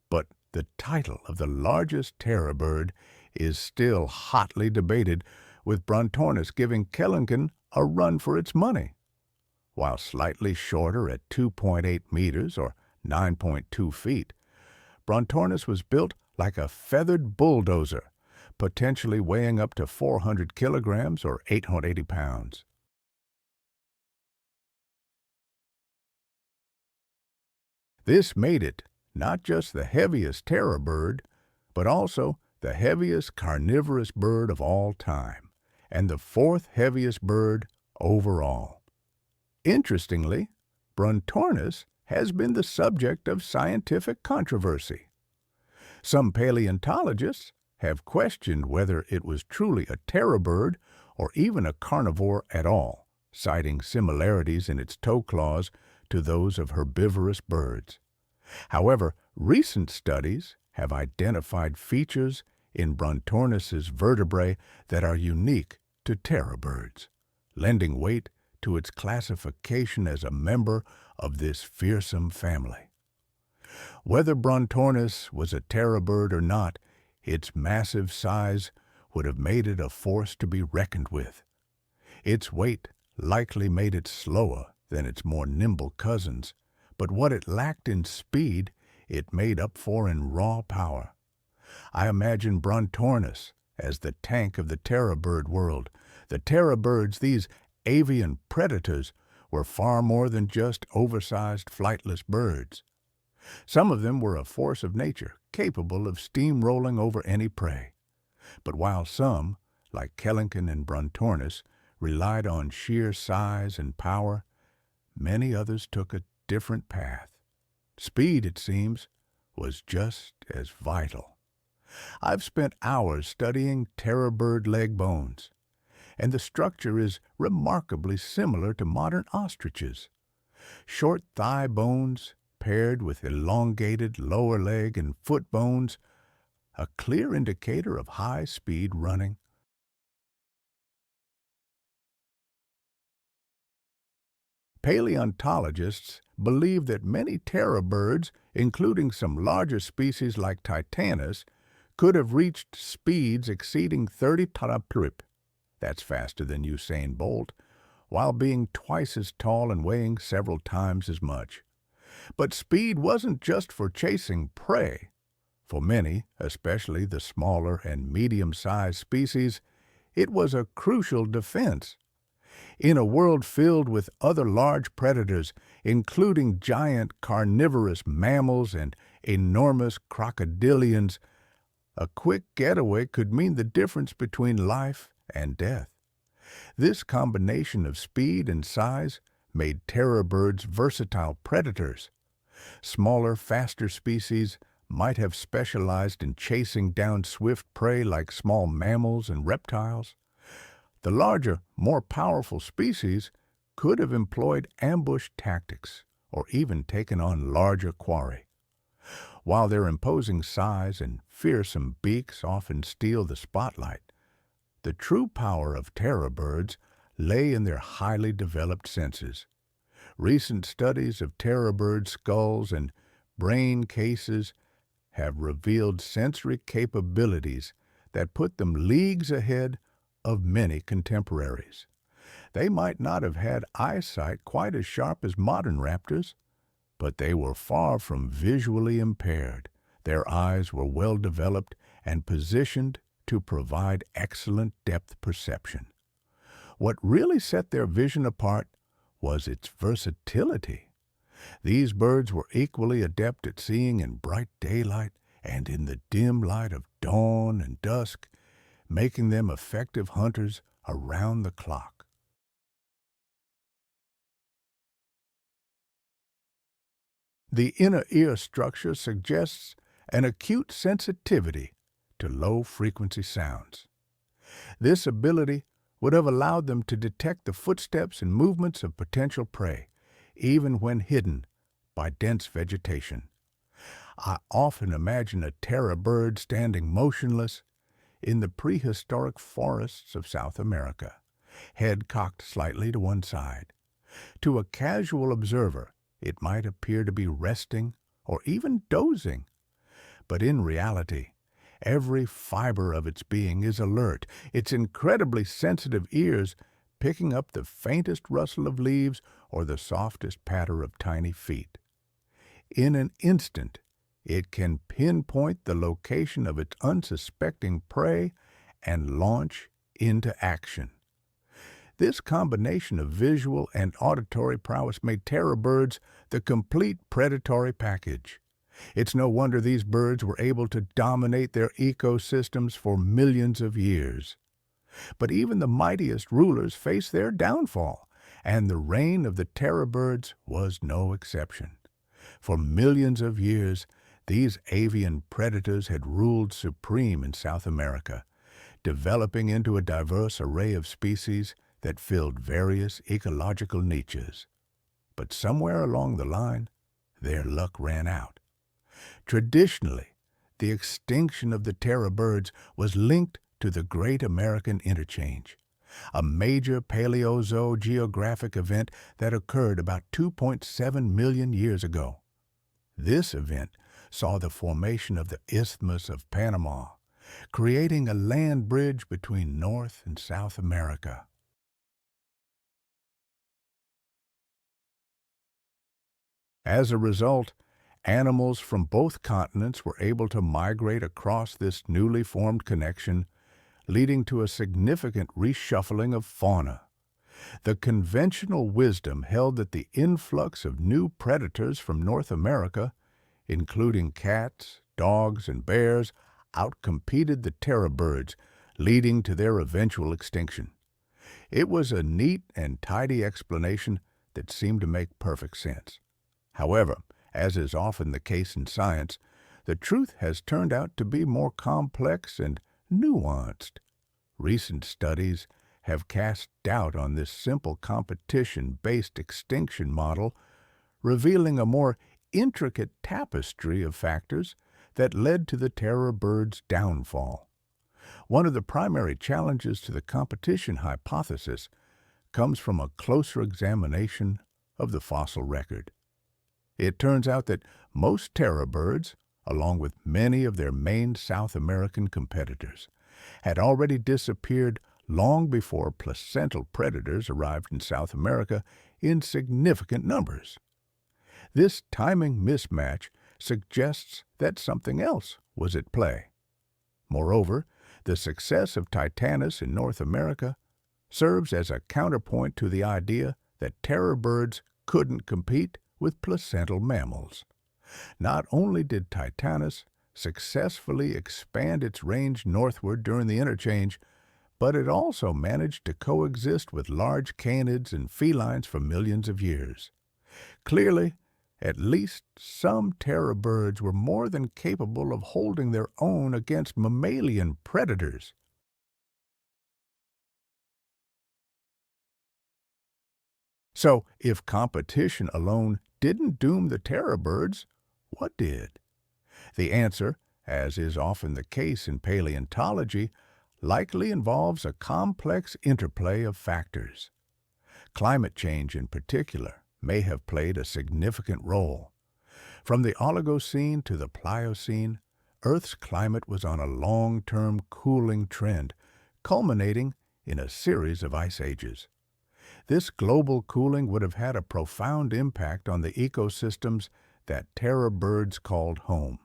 But the title of the largest terror bird is still hotly debated, with Brontornis giving Kelenkin a run for its money. While slightly shorter at 2.8 meters or 9.2 feet, Brontornis was built like a feathered bulldozer, potentially weighing up to 400 kilograms or 880 pounds. This made it not just the heaviest terror bird, but also the heaviest carnivorous bird of all time, and the fourth heaviest bird overall. Interestingly, Brontornis has been the subject of scientific controversy. Some paleontologists have questioned whether it was truly a terror bird or even a carnivore at all, citing similarities in its toe claws to those of herbivorous birds. However, recent studies have identified features in Brontornis's vertebrae that are unique to terror birds, lending weight to its classification as a member of this fearsome family. Whether Brontornis was a terror bird or not, its massive size would have made it a force to be reckoned with. Its weight likely made it slower than its more nimble cousins, but what it lacked in speed, it made up for in raw power. I imagine Brontornis as the tank of the terror bird world. The terror birds, these avian predators, were far more than just oversized flightless birds. Some of them were a force of nature, capable of steamrolling over any prey. But while some, like Kellinkin and Brontornis, relied on sheer size and power, many others took a different path. Speed, it seems, was just as vital. I've spent hours studying terror bird leg bones, and the structure is remarkably similar to modern ostriches. Short thigh bones paired with elongated lower leg and foot bones, a clear indicator of high-speed running. Paleontologists believe that many terror birds, including some larger species like Titanus, could have reached speeds exceeding 30 km/h. That's faster than Usain Bolt, while being twice as tall and weighing several times as much. But speed wasn't just for chasing prey. For many, especially the smaller and medium-sized species, it was a crucial defense. In a world filled with other large predators, including giant carnivorous mammals and enormous crocodilians, a quick getaway could mean the difference between life and death. This combination of speed and size made terror birds versatile predators. Smaller, faster species might have specialized in chasing down swift prey like small mammals and reptiles. The larger, more powerful species could have employed ambush tactics or even taken on larger quarry. While their imposing size and fearsome beaks often steal the spotlight, the true power of terror birds lay in their highly developed senses. Recent studies of terror bird skulls and brain cases have revealed sensory capabilities that put them leagues ahead of many contemporaries. They might not have had eyesight quite as sharp as modern raptors, but they were far from visually impaired. Their eyes were well developed and positioned to provide excellent depth perception. What really set their vision apart was its versatility. These birds were equally adept at seeing in bright daylight and in the dim light of dawn and dusk, making them effective hunters around the clock. The inner ear structure suggests an acute sensitivity to low-frequency sounds. This ability would have allowed them to detect the footsteps and movements of potential prey, even when hidden by dense vegetation. I often imagine a terror bird standing motionless in the prehistoric forests of South America, head cocked slightly to one side. To a casual observer, it might appear to be resting or even dozing, but in reality, every fiber of its being is alert, its incredibly sensitive ears picking up the faintest rustle of leaves or the softest patter of tiny feet. In an instant, it can pinpoint the location of its unsuspecting prey and launch into action. This combination of visual and auditory prowess made terror birds the complete predatory package. It's no wonder these birds were able to dominate their ecosystems for millions of years. But even the mightiest rulers faced their downfall, and the reign of the terror birds was no exception. For millions of years, these avian predators had ruled supreme in South America, developing into a diverse array of species that filled various ecological niches. But somewhere along the line, their luck ran out. Traditionally, the extinction of the terror birds was linked to the Great American Interchange, a major paleozogeographic event that occurred about 2.7 million years ago. This event saw the formation of the Isthmus of Panama, creating a land bridge between North and South America. As a result, animals from both continents were able to migrate across this newly formed connection, leading to a significant reshuffling of fauna. The conventional wisdom held that the influx of new predators from North America, including cats, dogs, and bears, outcompeted the terror birds, leading to their eventual extinction. It was a neat and tidy explanation that seemed to make perfect sense. However, as is often the case in science, the truth has turned out to be more complex and nuanced. Recent studies have cast doubt on this simple competition-based extinction model, revealing a more intricate tapestry of factors that led to the terror bird's downfall. One of the primary challenges to the competition hypothesis comes from a closer examination of the fossil record. It turns out that most terror birds, along with many of their main South American competitors, had already disappeared long before placental predators arrived in South America in significant numbers. This timing mismatch suggests that something else was at play. Moreover, the success of Titanus in North America serves as a counterpoint to the idea that terror birds couldn't compete with placental mammals. Not only did Titanus successfully expand its range northward during the interchange, but it also managed to coexist with large canids and felines for millions of years. Clearly, at least some terror birds were more than capable of holding their own against mammalian predators. So, if competition alone didn't doom the terror birds, what did? The answer, as is often the case in paleontology, likely involves a complex interplay of factors. Climate change, in particular, may have played a significant role. From the Oligocene to the Pliocene, Earth's climate was on a long-term cooling trend, culminating in a series of ice ages. This global cooling would have had a profound impact on the ecosystems that terror birds called home.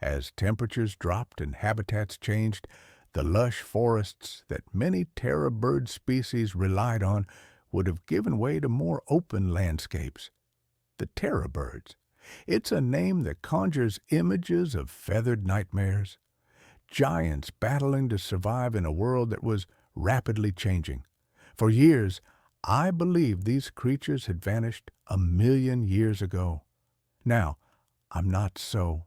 As temperatures dropped and habitats changed, the lush forests that many terror bird species relied on would have given way to more open landscapes. The terror birds. It's a name that conjures images of feathered nightmares, giants battling to survive in a world that was rapidly changing. For years, I believed these creatures had vanished 1,000,000 years ago. Now, I'm not so.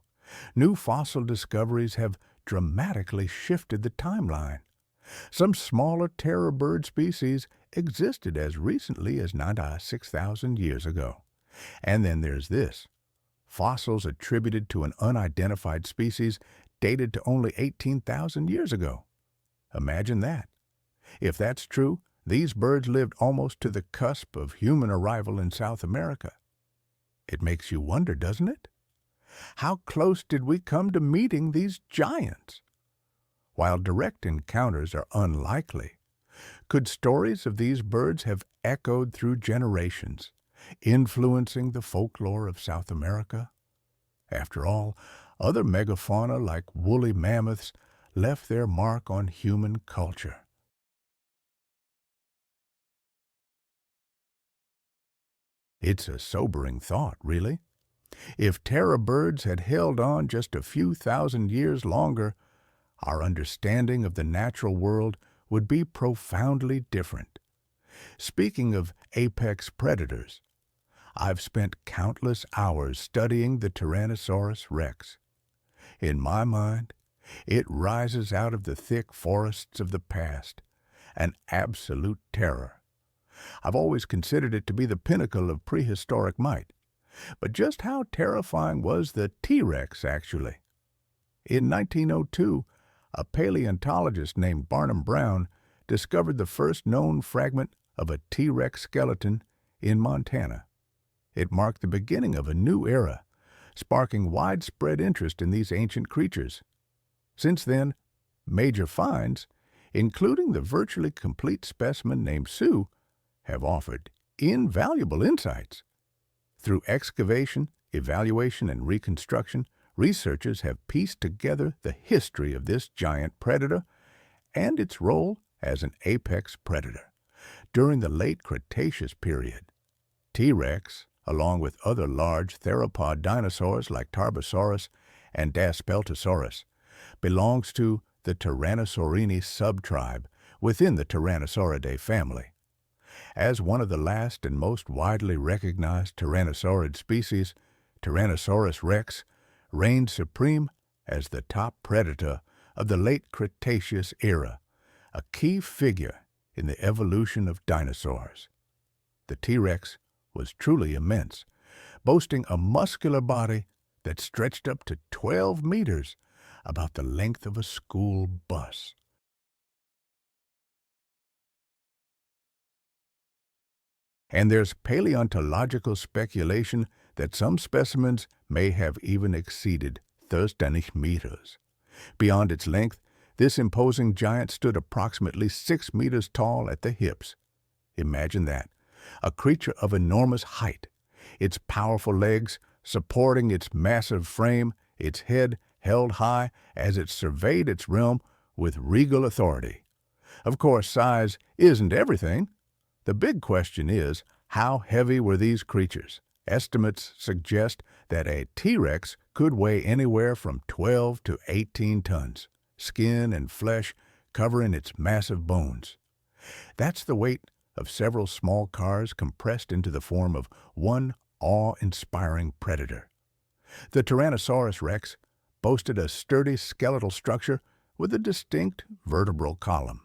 New fossil discoveries have dramatically shifted the timeline. Some smaller terror bird species existed as recently as 96,000 years ago. And then there's this. Fossils attributed to an unidentified species dated to only 18,000 years ago. Imagine that. If that's true, these birds lived almost to the cusp of human arrival in South America. It makes you wonder, doesn't it? How close did we come to meeting these giants? While direct encounters are unlikely, could stories of these birds have echoed through generations, influencing the folklore of South America? After all, other megafauna like woolly mammoths left their mark on human culture. It's a sobering thought, really. If terror birds had held on just a few thousand years longer, our understanding of the natural world would be profoundly different. Speaking of apex predators, I've spent countless hours studying the Tyrannosaurus rex. In my mind, it rises out of the thick forests of the past, an absolute terror. I've always considered it to be the pinnacle of prehistoric might. But just how terrifying was the T-Rex, actually? In 1902, a paleontologist named Barnum Brown discovered the first known fragment of a T-Rex skeleton in Montana. It marked the beginning of a new era, sparking widespread interest in these ancient creatures. Since then, major finds, including the virtually complete specimen named Sue, have offered invaluable insights. Through excavation, evaluation, and reconstruction, researchers have pieced together the history of this giant predator and its role as an apex predator. During the late Cretaceous period, T-Rex, along with other large theropod dinosaurs like Tarbosaurus and Daspeltosaurus, belongs to the Tyrannosaurini subtribe within the Tyrannosauridae family. As one of the last and most widely recognized tyrannosaurid species, Tyrannosaurus rex reigned supreme as the top predator of the late Cretaceous era, a key figure in the evolution of dinosaurs. The T-Rex was truly immense, boasting a muscular body that stretched up to 12 meters, about the length of a school bus. And there's paleontological speculation that some specimens may have even exceeded 13 meters. Beyond its length, this imposing giant stood approximately 6 meters tall at the hips. Imagine that, a creature of enormous height, its powerful legs supporting its massive frame, its head held high as it surveyed its realm with regal authority. Of course, size isn't everything. The big question is, how heavy were these creatures? Estimates suggest that a T-Rex could weigh anywhere from 12 to 18 tons, skin and flesh covering its massive bones. That's the weight of several small cars compressed into the form of one awe-inspiring predator. The Tyrannosaurus rex boasted a sturdy skeletal structure with a distinct vertebral column.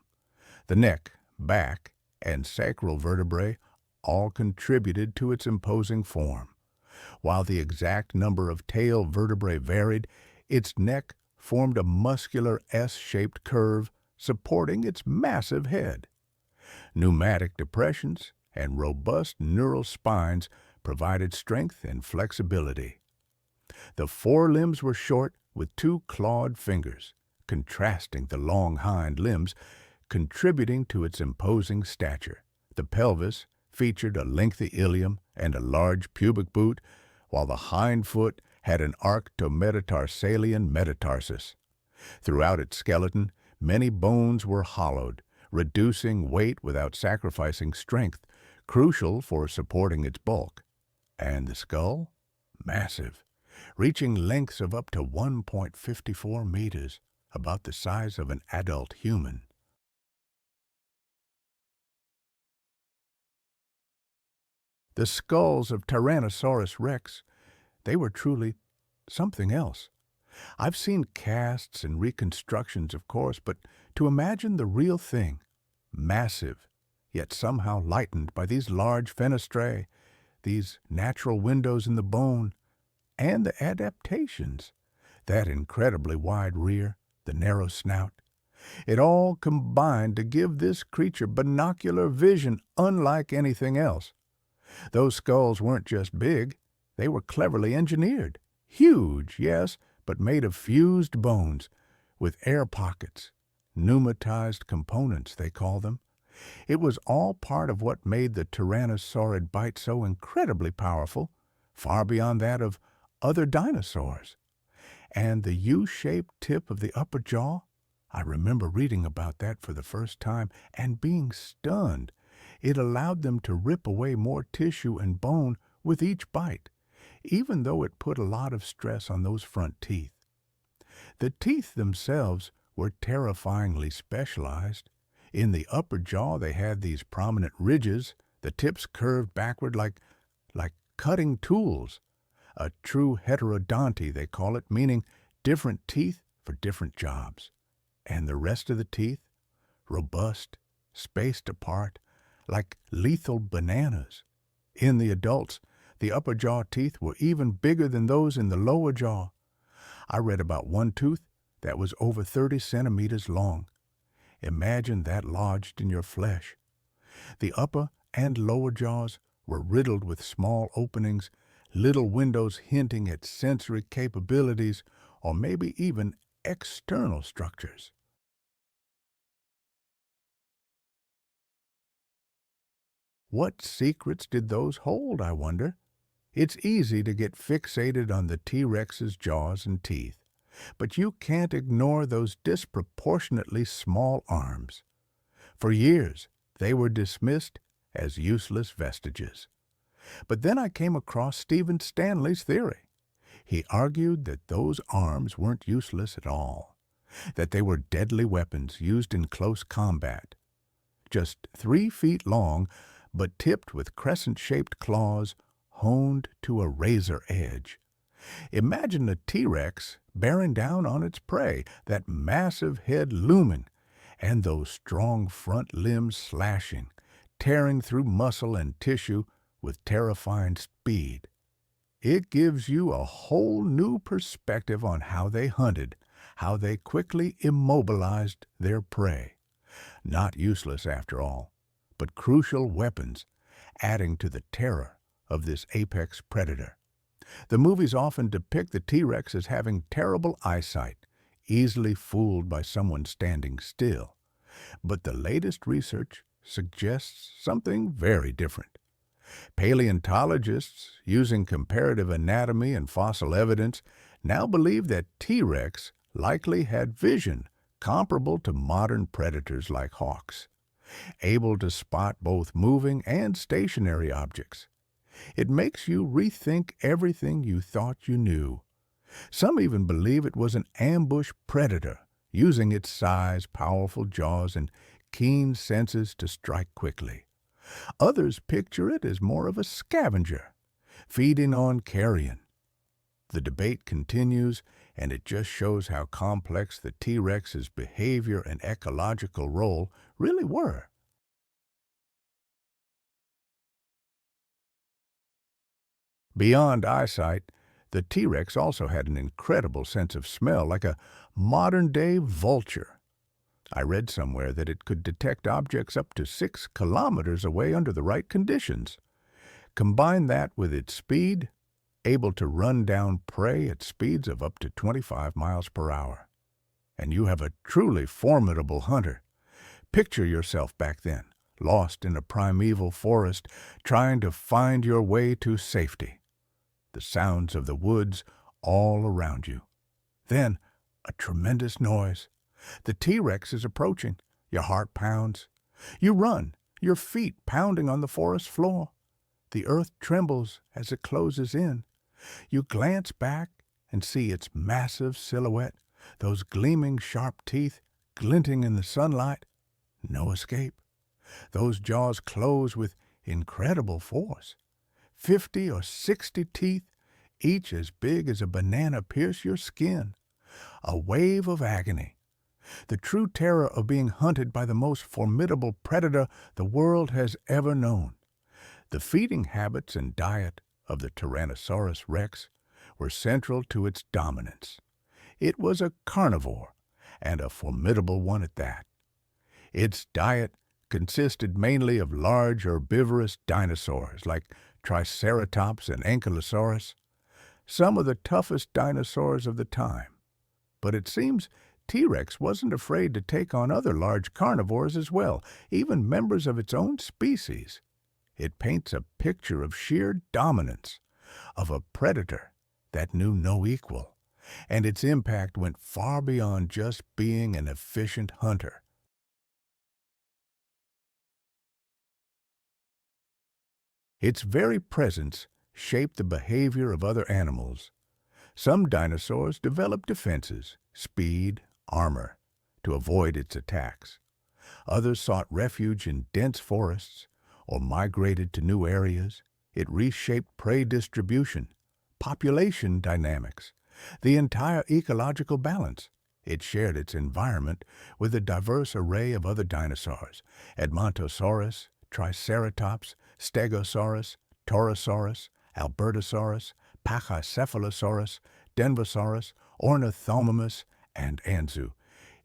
The neck, back, and sacral vertebrae all contributed to its imposing form. While the exact number of tail vertebrae varied, its neck formed a muscular S-shaped curve supporting its massive head. Pneumatic depressions and robust neural spines provided strength and flexibility. The forelimbs were short with 2 clawed fingers, contrasting the long hind limbs, contributing to its imposing stature. The pelvis featured a lengthy ilium and a large pubic boot, while the hind foot had an arctometatarsalien metatarsus. Throughout its skeleton, many bones were hollowed, reducing weight without sacrificing strength, crucial for supporting its bulk. And the skull? Massive, reaching lengths of up to 1.54 meters, about the size of an adult human. The skulls of Tyrannosaurus rex, they were truly something else. I've seen casts and reconstructions, of course, but to imagine the real thing, massive, yet somehow lightened by these large fenestrae, these natural windows in the bone, and the adaptations, that incredibly wide rear, the narrow snout, it all combined to give this creature binocular vision unlike anything else. Those skulls weren't just big, they were cleverly engineered. Huge, yes, but made of fused bones, with air pockets, pneumatized components, they call them. It was all part of what made the tyrannosaurid bite so incredibly powerful, far beyond that of other dinosaurs. And the U-shaped tip of the upper jaw, I remember reading about that for the first time and being stunned. It allowed them to rip away more tissue and bone with each bite, even though it put a lot of stress on those front teeth. The teeth themselves were terrifyingly specialized. In the upper jaw, they had these prominent ridges, the tips curved backward like cutting tools. A true heterodonty, they call it, meaning different teeth for different jobs. And the rest of the teeth, robust, spaced apart, like lethal bananas. In the adults, the upper jaw teeth were even bigger than those in the lower jaw. I read about one tooth that was over 30 centimeters long. Imagine that lodged in your flesh. The upper and lower jaws were riddled with small openings, little windows hinting at sensory capabilities or maybe even external structures. What secrets did those hold, I wonder? It's easy to get fixated on the T-Rex's jaws and teeth, but you can't ignore those disproportionately small arms. For years, they were dismissed as useless vestiges. But then I came across Stephen Stanley's theory. He argued that those arms weren't useless at all, that they were deadly weapons used in close combat. Just 3 feet long, but tipped with crescent-shaped claws honed to a razor edge. Imagine a T-Rex bearing down on its prey, that massive head looming, and those strong front limbs slashing, tearing through muscle and tissue with terrifying speed. It gives you a whole new perspective on how they hunted, how they quickly immobilized their prey. Not useless after all, but crucial weapons, adding to the terror of this apex predator. The movies often depict the T-Rex as having terrible eyesight, easily fooled by someone standing still. But the latest research suggests something very different. Paleontologists, using comparative anatomy and fossil evidence, now believe that T-Rex likely had vision comparable to modern predators like hawks, able to spot both moving and stationary objects. It makes you rethink everything you thought you knew. Some even believe it was an ambush predator, using its size, powerful jaws, and keen senses to strike quickly. Others picture it as more of a scavenger, feeding on carrion. The debate continues, and it just shows how complex the T-Rex's behavior and ecological role really were. Beyond eyesight, the T-Rex also had an incredible sense of smell, like a modern-day vulture. I read somewhere that it could detect objects up to 6 kilometers away under the right conditions. Combine that with its speed, able to run down prey at speeds of up to 25 miles per hour. And you have a truly formidable hunter. Picture yourself back then, lost in a primeval forest, trying to find your way to safety. The sounds of the woods all around you. Then, a tremendous noise. The T-Rex is approaching. Your heart pounds. You run, your feet pounding on the forest floor. The earth trembles as it closes in. You glance back and see its massive silhouette, those gleaming sharp teeth glinting in the sunlight. No escape. Those jaws close with incredible force. 50 or 60 teeth, each as big as a banana, pierce your skin. A wave of agony. The true terror of being hunted by the most formidable predator the world has ever known. The feeding habits and diet of the Tyrannosaurus rex were central to its dominance. It was a carnivore, and a formidable one at that. Its diet consisted mainly of large herbivorous dinosaurs like Triceratops and Ankylosaurus, some of the toughest dinosaurs of the time. But it seems T-Rex wasn't afraid to take on other large carnivores as well, even members of its own species. It paints a picture of sheer dominance, of a predator that knew no equal, and its impact went far beyond just being an efficient hunter. Its very presence shaped the behavior of other animals. Some dinosaurs developed defenses, speed, armor, to avoid its attacks. Others sought refuge in dense forests or migrated to new areas. It reshaped prey distribution, population dynamics, the entire ecological balance. It shared its environment with a diverse array of other dinosaurs: Edmontosaurus, Triceratops, Stegosaurus, Torosaurus, Albertosaurus, Pachycephalosaurus, Denvosaurus, Ornithomimus, and Anzu,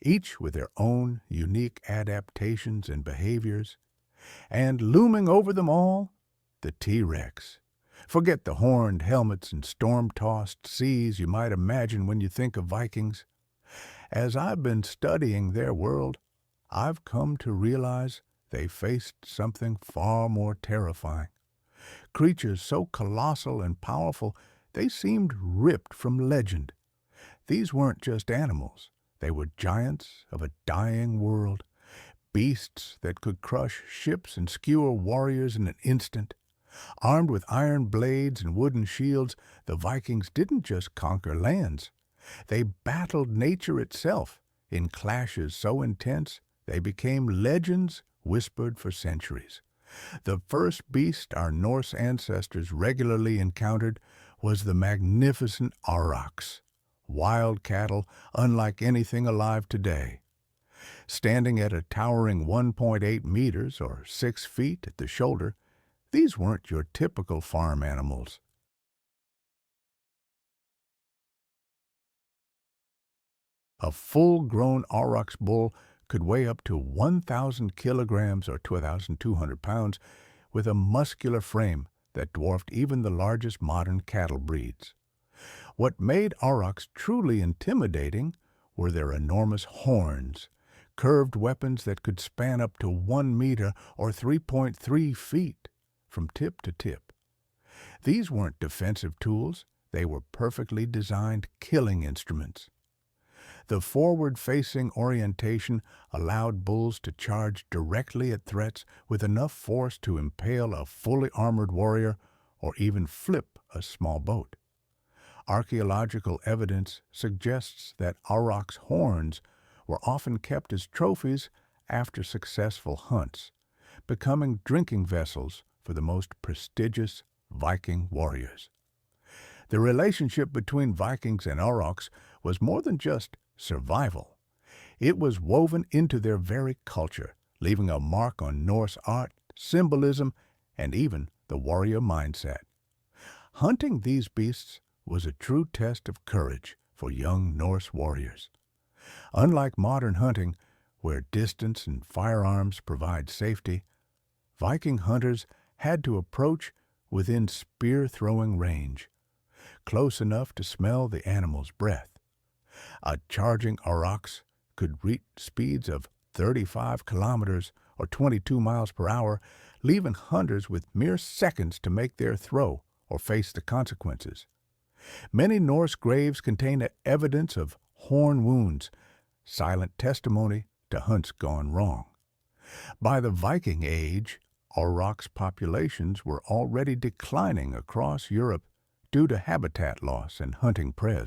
each with their own unique adaptations and behaviors. And looming over them all, the T-Rex. Forget the horned helmets and storm-tossed seas you might imagine when you think of Vikings. As I've been studying their world, I've come to realize they faced something far more terrifying. Creatures so colossal and powerful, they seemed ripped from legend. These weren't just animals. They were giants of a dying world, beasts that could crush ships and skewer warriors in an instant. Armed with iron blades and wooden shields, the Vikings didn't just conquer lands. They battled nature itself in clashes so intense they became legends whispered for centuries. The first beast our Norse ancestors regularly encountered was the magnificent aurochs, wild cattle unlike anything alive today. Standing at a towering 1.8 meters or 6 feet at the shoulder, these weren't your typical farm animals. A full-grown aurochs bull could weigh up to 1,000 kilograms or 2,200 pounds with a muscular frame that dwarfed even the largest modern cattle breeds. What made aurochs truly intimidating were their enormous horns, curved weapons that could span up to 1 meter or 3.3 feet from tip to tip. These weren't defensive tools, they were perfectly designed killing instruments. The forward-facing orientation allowed bulls to charge directly at threats with enough force to impale a fully armored warrior or even flip a small boat. Archaeological evidence suggests that aurochs' horns were often kept as trophies after successful hunts, becoming drinking vessels for the most prestigious Viking warriors. The relationship between Vikings and aurochs was more than just survival. It was woven into their very culture, leaving a mark on Norse art, symbolism, and even the warrior mindset. Hunting these beasts was a true test of courage for young Norse warriors. Unlike modern hunting, where distance and firearms provide safety, Viking hunters had to approach within spear-throwing range, close enough to smell the animal's breath. A charging aurochs could reach speeds of 35 kilometers or 22 miles per hour, leaving hunters with mere seconds to make their throw or face the consequences. Many Norse graves contain evidence of horn wounds, silent testimony to hunts gone wrong. By the Viking Age, aurochs populations were already declining across Europe due to habitat loss and hunting prey.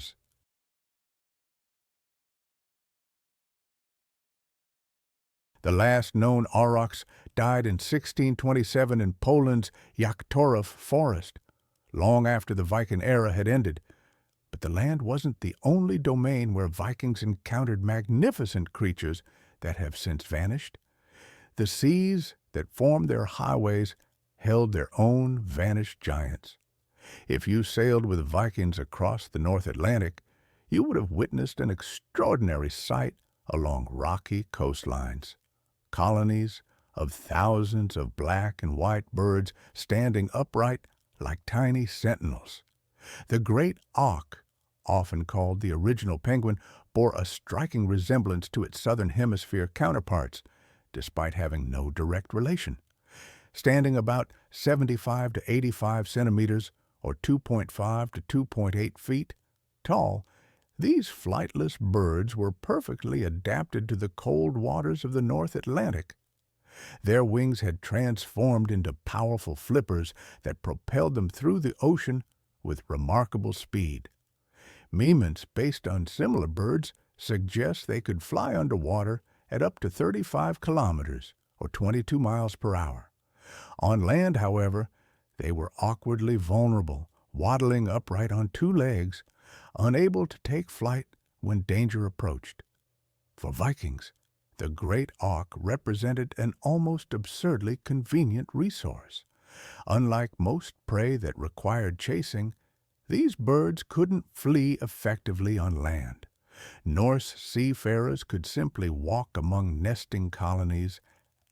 The last known aurochs died in 1627 in Poland's Jaguar-Sized forest, long after the Viking era had ended. But the land wasn't the only domain where Vikings encountered magnificent creatures that have since vanished. The seas that formed their highways held their own vanished giants. If you sailed with Vikings across the North Atlantic, you would have witnessed an extraordinary sight along rocky coastlines. Colonies of thousands of black and white birds standing upright like tiny sentinels. The great auk, often called the original penguin, bore a striking resemblance to its southern hemisphere counterparts, despite having no direct relation. Standing about 75 to 85 centimeters, or 2.5 to 2.8 feet tall, these flightless birds were perfectly adapted to the cold waters of the North Atlantic. Their wings had transformed into powerful flippers that propelled them through the ocean with remarkable speed. Measurements based on similar birds suggest they could fly underwater at up to 35 kilometers or 22 miles per hour. On land, however, they were awkwardly vulnerable, waddling upright on two legs, unable to take flight when danger approached. For Vikings, the great auk represented an almost absurdly convenient resource. Unlike most prey that required chasing, these birds couldn't flee effectively on land. Norse seafarers could simply walk among nesting colonies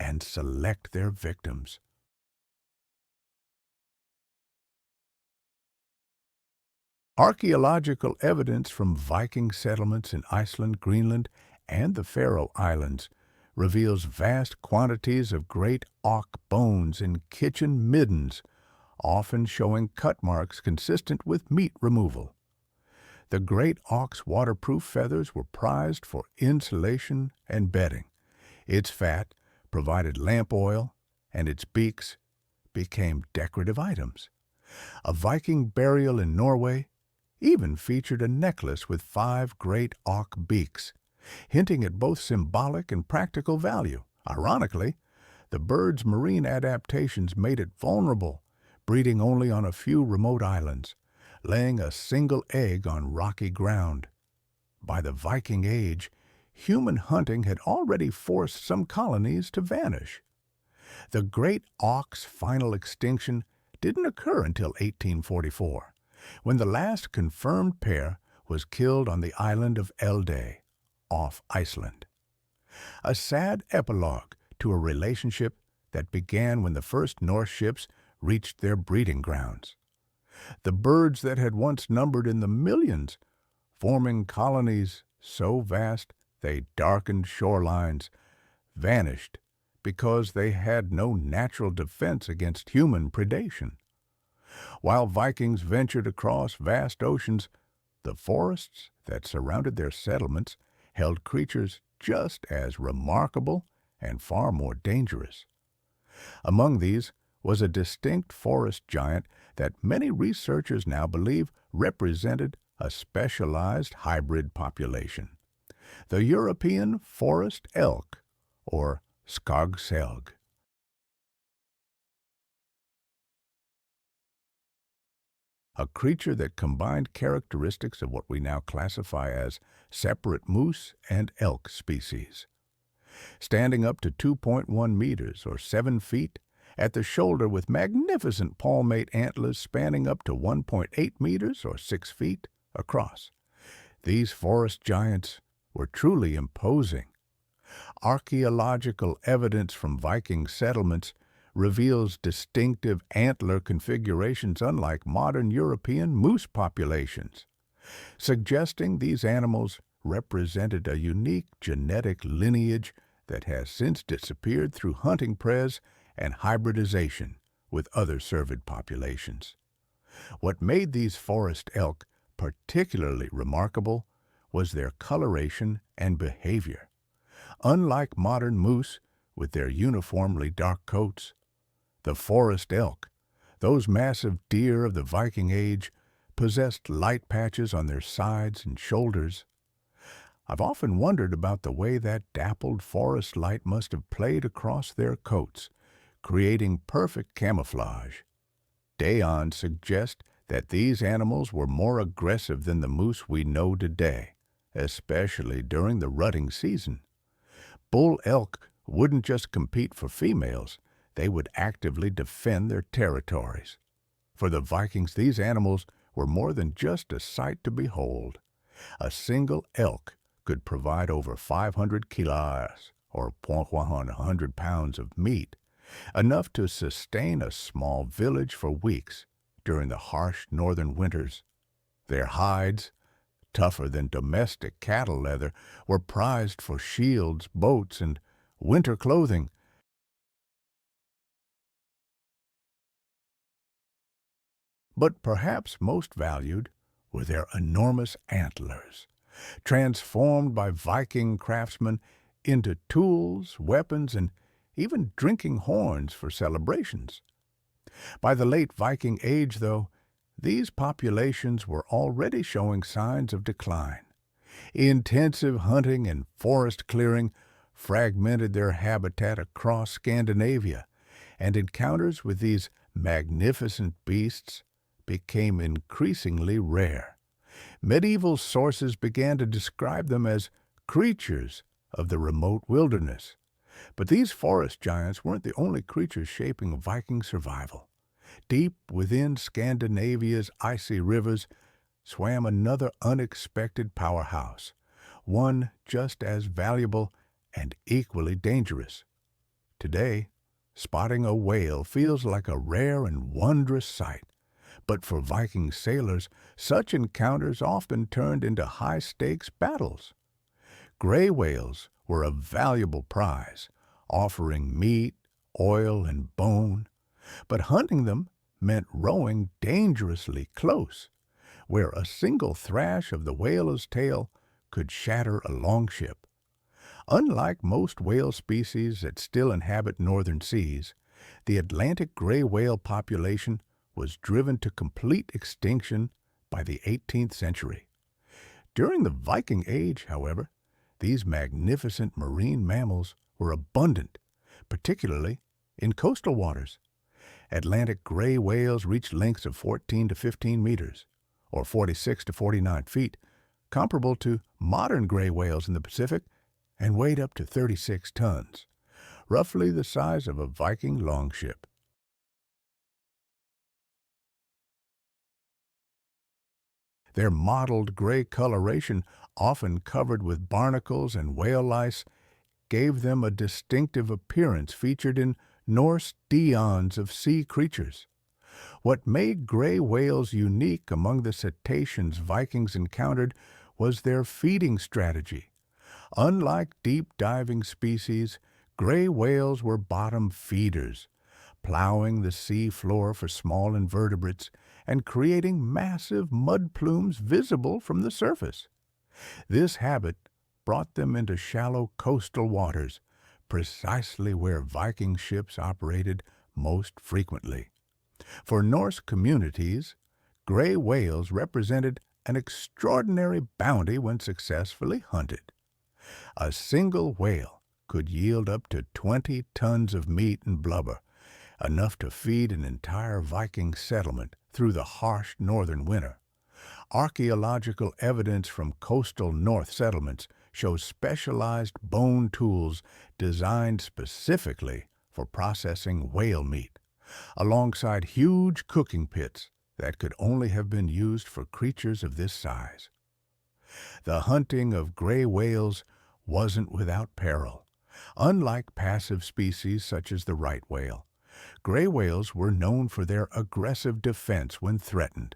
and select their victims. Archaeological evidence from Viking settlements in Iceland, Greenland, and the Faroe Islands reveals vast quantities of great auk bones in kitchen middens, often showing cut marks consistent with meat removal. The great auk's waterproof feathers were prized for insulation and bedding. Its fat provided lamp oil, and its beaks became decorative items. A Viking burial in Norway even featured a necklace with 5 great auk beaks, hinting at both symbolic and practical value. Ironically, the bird's marine adaptations made it vulnerable, breeding only on a few remote islands, laying a single egg on rocky ground. By the Viking Age, human hunting had already forced some colonies to vanish. The great auk's final extinction didn't occur until 1844, when the last confirmed pair was killed on the island of Eldey, off Iceland. A sad epilogue to a relationship that began when the first Norse ships reached their breeding grounds. The birds that had once numbered in the millions, forming colonies so vast they darkened shorelines, vanished because they had no natural defense against human predation. While Vikings ventured across vast oceans, the forests that surrounded their settlements held creatures just as remarkable and far more dangerous. Among these was a distinct forest giant that many researchers now believe represented a specialized hybrid population, the European forest elk, or skogselg. A creature that combined characteristics of what we now classify as separate moose and elk species. Standing up to 2.1 meters or 7 feet at the shoulder with magnificent palmate antlers spanning up to 1.8 meters or 6 feet across. These forest giants were truly imposing. Archaeological evidence from Viking settlements reveals distinctive antler configurations unlike modern European moose populations, suggesting these animals represented a unique genetic lineage that has since disappeared through hunting prey and hybridization with other cervid populations. What made these forest elk particularly remarkable was their coloration and behavior. Unlike modern moose with their uniformly dark coats, the forest elk, those massive deer of the Viking Age, possessed light patches on their sides and shoulders. I've often wondered about the way that dappled forest light must have played across their coats, creating perfect camouflage. Dayon suggests that these animals were more aggressive than the moose we know today, especially during the rutting season. Bull elk wouldn't just compete for females, they would actively defend their territories. For the Vikings, these animals were more than just a sight to behold. A single elk could provide over 500 kilos, or 100 pounds of meat, enough to sustain a small village for weeks during the harsh northern winters. Their hides, tougher than domestic cattle leather, were prized for shields, boats, and winter clothing. But perhaps most valued were their enormous antlers, transformed by Viking craftsmen into tools, weapons, and even drinking horns for celebrations. By the late Viking Age, though, these populations were already showing signs of decline. Intensive hunting and forest clearing fragmented their habitat across Scandinavia, and encounters with these magnificent beasts became increasingly rare. Medieval sources began to describe them as creatures of the remote wilderness. But these forest giants weren't the only creatures shaping Viking survival. Deep within Scandinavia's icy rivers swam another unexpected powerhouse, one just as valuable and equally dangerous. Today, spotting a whale feels like a rare and wondrous sight, but for Viking sailors, such encounters often turned into high-stakes battles. Gray whales were a valuable prize, offering meat, oil, and bone, but hunting them meant rowing dangerously close, where a single thrash of the whale's tail could shatter a longship. Unlike most whale species that still inhabit northern seas, the Atlantic gray whale population was driven to complete extinction by the 18th century. During the Viking Age, however, these magnificent marine mammals were abundant, particularly in coastal waters. Atlantic gray whales reached lengths of 14 to 15 meters, or 46 to 49 feet, comparable to modern gray whales in the Pacific, and weighed up to 36 tons, roughly the size of a Viking longship. Their mottled gray coloration, often covered with barnacles and whale lice, gave them a distinctive appearance featured in Norse deions of sea creatures. What made gray whales unique among the cetaceans Vikings encountered was their feeding strategy. Unlike deep-diving species, gray whales were bottom feeders, plowing the sea floor for small invertebrates and creating massive mud plumes visible from the surface. This habit brought them into shallow coastal waters, precisely where Viking ships operated most frequently. For Norse communities, gray whales represented an extraordinary bounty when successfully hunted. A single whale could yield up to 20 tons of meat and blubber, enough to feed an entire Viking settlement through the harsh northern winter. Archaeological evidence from coastal North settlements shows specialized bone tools designed specifically for processing whale meat, alongside huge cooking pits that could only have been used for creatures of this size. The hunting of gray whales wasn't without peril. Unlike passive species such as the right whale, gray whales were known for their aggressive defense when threatened.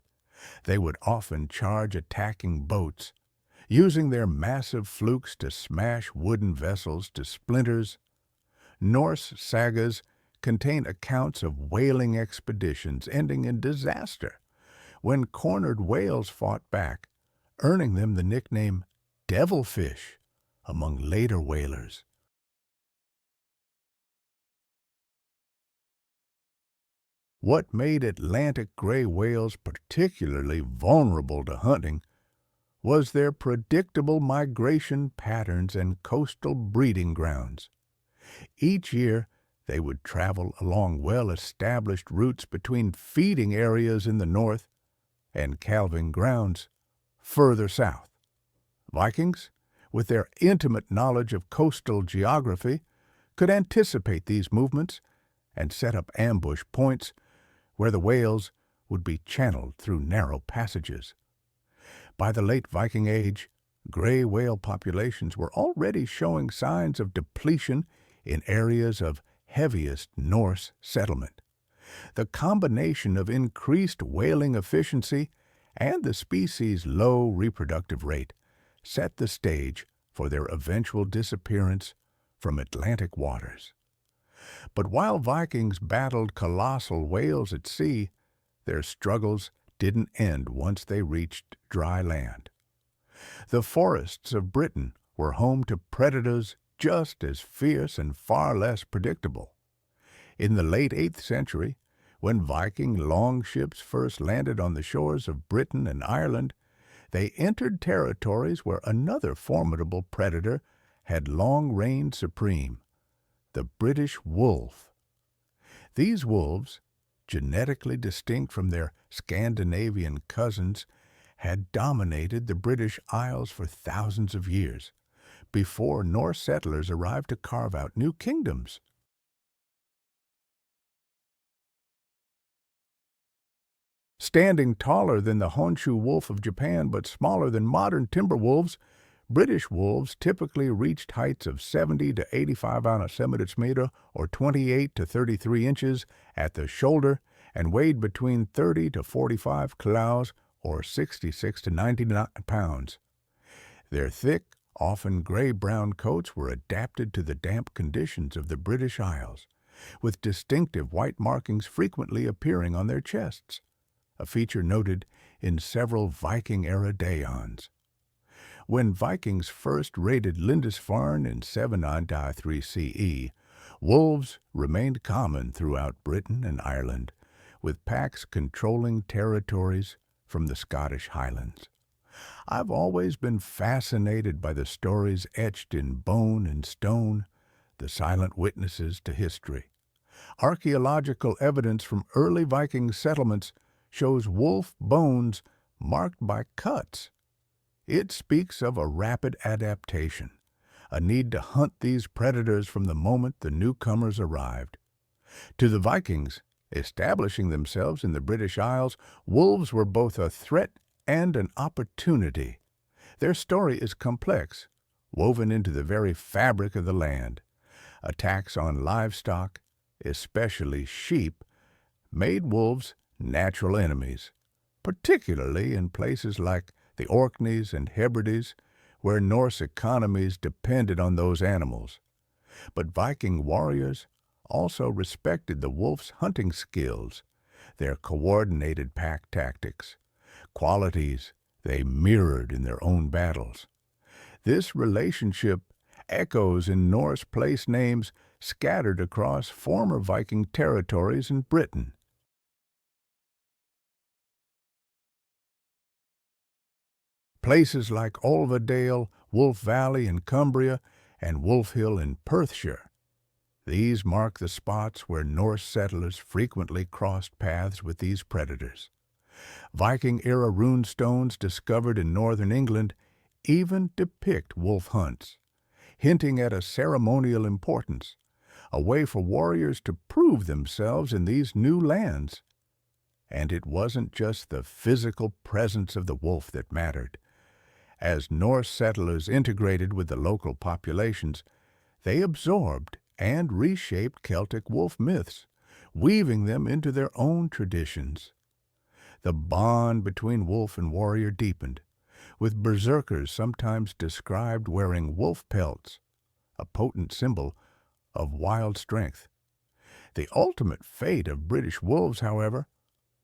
They would often charge attacking boats, using their massive flukes to smash wooden vessels to splinters. Norse sagas contain accounts of whaling expeditions ending in disaster, when cornered whales fought back, earning them the nickname devilfish among later whalers. What made Atlantic gray whales particularly vulnerable to hunting was their predictable migration patterns and coastal breeding grounds. Each year, they would travel along well-established routes between feeding areas in the north and calving grounds further south. Vikings, with their intimate knowledge of coastal geography, could anticipate these movements and set up ambush points where the whales would be channeled through narrow passages. By the late Viking Age, gray whale populations were already showing signs of depletion in areas of heaviest Norse settlement. The combination of increased whaling efficiency and the species' low reproductive rate set the stage for their eventual disappearance from Atlantic waters. But while Vikings battled colossal whales at sea, their struggles didn't end once they reached dry land. The forests of Britain were home to predators just as fierce and far less predictable. In the late 8th century, when Viking longships first landed on the shores of Britain and Ireland, they entered territories where another formidable predator had long reigned supreme, the British wolf. These wolves, genetically distinct from their Scandinavian cousins, had dominated the British Isles for thousands of years, before Norse settlers arrived to carve out new kingdoms. Standing taller than the Honshu wolf of Japan but smaller than modern timber wolves, British wolves typically reached heights of 70 to 85 centimeters or 28 to 33 inches at the shoulder and weighed between 30 to 45 kilos or 66 to 99 pounds. Their thick, often gray-brown coats were adapted to the damp conditions of the British Isles, with distinctive white markings frequently appearing on their chests, a feature noted in several Viking-era daons. When Vikings first raided Lindisfarne in 793 CE, wolves remained common throughout Britain and Ireland, with packs controlling territories from the Scottish Highlands. I've always been fascinated by the stories etched in bone and stone, the silent witnesses to history. Archaeological evidence from early Viking settlements shows wolf bones marked by cuts. It speaks of a rapid adaptation, a need to hunt these predators from the moment the newcomers arrived. To the Vikings, establishing themselves in the British Isles, wolves were both a threat and an opportunity. Their story is complex, woven into the very fabric of the land. Attacks on livestock, especially sheep, made wolves natural enemies, particularly in places like the Orkneys and Hebrides, where Norse economies depended on those animals. But Viking warriors also respected the wolf's hunting skills, their coordinated pack tactics, qualities they mirrored in their own battles. This relationship echoes in Norse place names scattered across former Viking territories in Britain. Places like Olvadale, Wolf Valley in Cumbria, and Wolf Hill in Perthshire. These mark the spots where Norse settlers frequently crossed paths with these predators. Viking-era rune stones discovered in northern England even depict wolf hunts, hinting at a ceremonial importance, a way for warriors to prove themselves in these new lands. And it wasn't just the physical presence of the wolf that mattered. As Norse settlers integrated with the local populations, they absorbed and reshaped Celtic wolf myths, weaving them into their own traditions. The bond between wolf and warrior deepened, with berserkers sometimes described wearing wolf pelts, a potent symbol of wild strength. The ultimate fate of British wolves, however,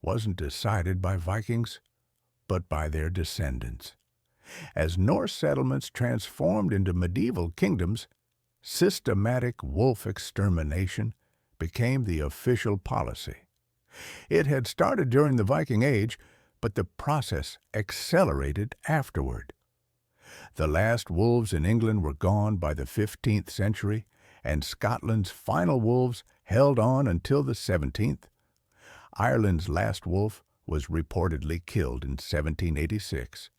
wasn't decided by Vikings, but by their descendants. As Norse settlements transformed into medieval kingdoms, systematic wolf extermination became the official policy. It had started during the Viking Age, but the process accelerated afterward. The last wolves in England were gone by the 15th century, and Scotland's final wolves held on until the 17th. Ireland's last wolf was reportedly killed in 1786,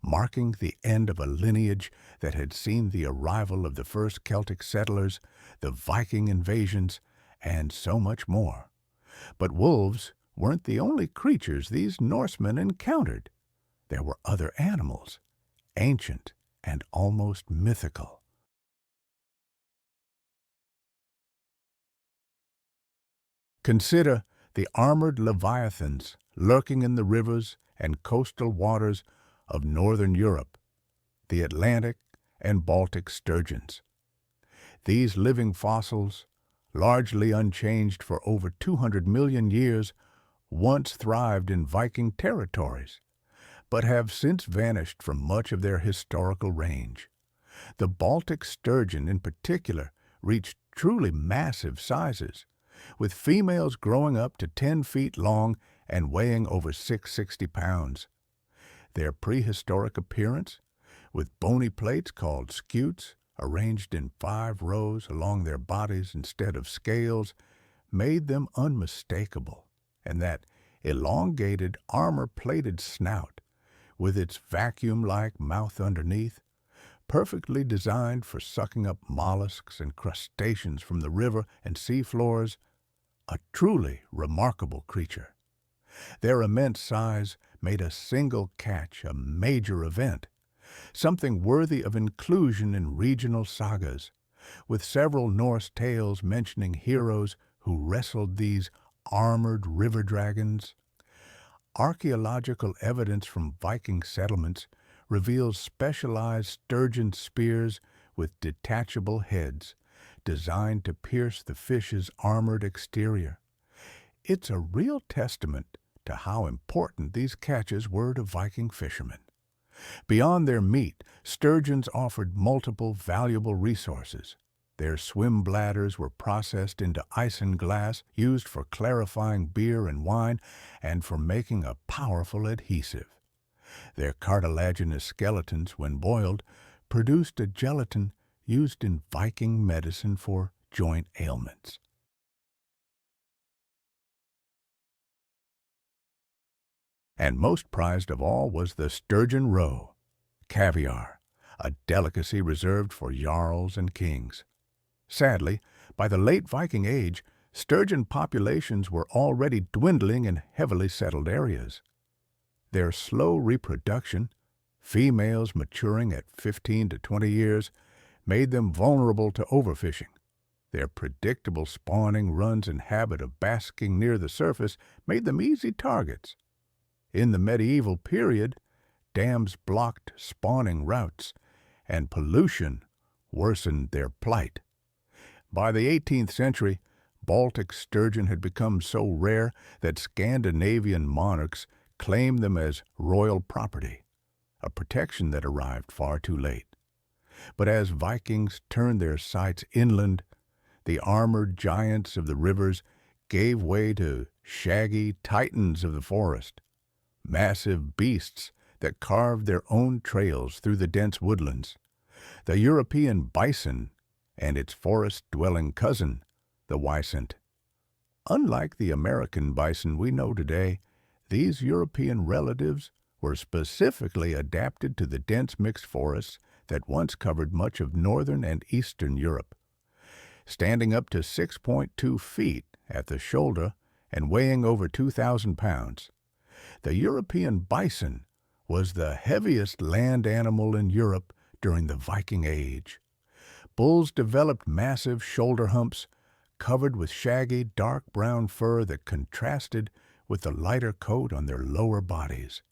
marking the end of a lineage that had seen the arrival of the first Celtic settlers, the Viking invasions, and so much more. But wolves weren't the only creatures these Norsemen encountered. There were other animals, ancient and almost mythical. Consider the armored leviathans lurking in the rivers and coastal waters of northern Europe, the Atlantic and Baltic sturgeons. These living fossils, largely unchanged for over 200 million years, once thrived in Viking territories, but have since vanished from much of their historical range. The Baltic sturgeon in particular reached truly massive sizes, with females growing up to 10 feet long and weighing over 660 pounds. Their prehistoric appearance, with bony plates called scutes arranged in 5 rows along their bodies instead of scales, made them unmistakable, and that elongated armor-plated snout, with its vacuum-like mouth underneath, perfectly designed for sucking up mollusks and crustaceans from the river and sea floors, a truly remarkable creature. Their immense size made a single catch a major event, something worthy of inclusion in regional sagas, with several Norse tales mentioning heroes who wrestled these armored river dragons. Archaeological evidence from Viking settlements reveals specialized sturgeon spears with detachable heads designed to pierce the fish's armored exterior. It's a real testament to how important these catches were to Viking fishermen. Beyond their meat, sturgeons offered multiple valuable resources. Their swim bladders were processed into isinglass used for clarifying beer and wine and for making a powerful adhesive. Their cartilaginous skeletons, when boiled, produced a gelatin used in Viking medicine for joint ailments. And most prized of all was the sturgeon roe, caviar, a delicacy reserved for jarls and kings. Sadly, by the late Viking Age, sturgeon populations were already dwindling in heavily settled areas. Their slow reproduction, females maturing at 15 to 20 years, made them vulnerable to overfishing. Their predictable spawning runs and habit of basking near the surface made them easy targets. In the medieval period, dams blocked spawning routes, and pollution worsened their plight. By the 18th century, Baltic sturgeon had become so rare that Scandinavian monarchs claimed them as royal property, a protection that arrived far too late. But as Vikings turned their sights inland, the armored giants of the rivers gave way to shaggy titans of the forest, massive beasts that carved their own trails through the dense woodlands. The European bison and its forest-dwelling cousin, the wisent. Unlike the American bison we know today, these European relatives were specifically adapted to the dense mixed forests that once covered much of northern and eastern Europe. Standing up to 6.2 feet at the shoulder and weighing over 2,000 pounds, the European bison was the heaviest land animal in Europe during the Viking Age. Bulls developed massive shoulder humps covered with shaggy, dark brown fur that contrasted with the lighter coat on their lower bodies.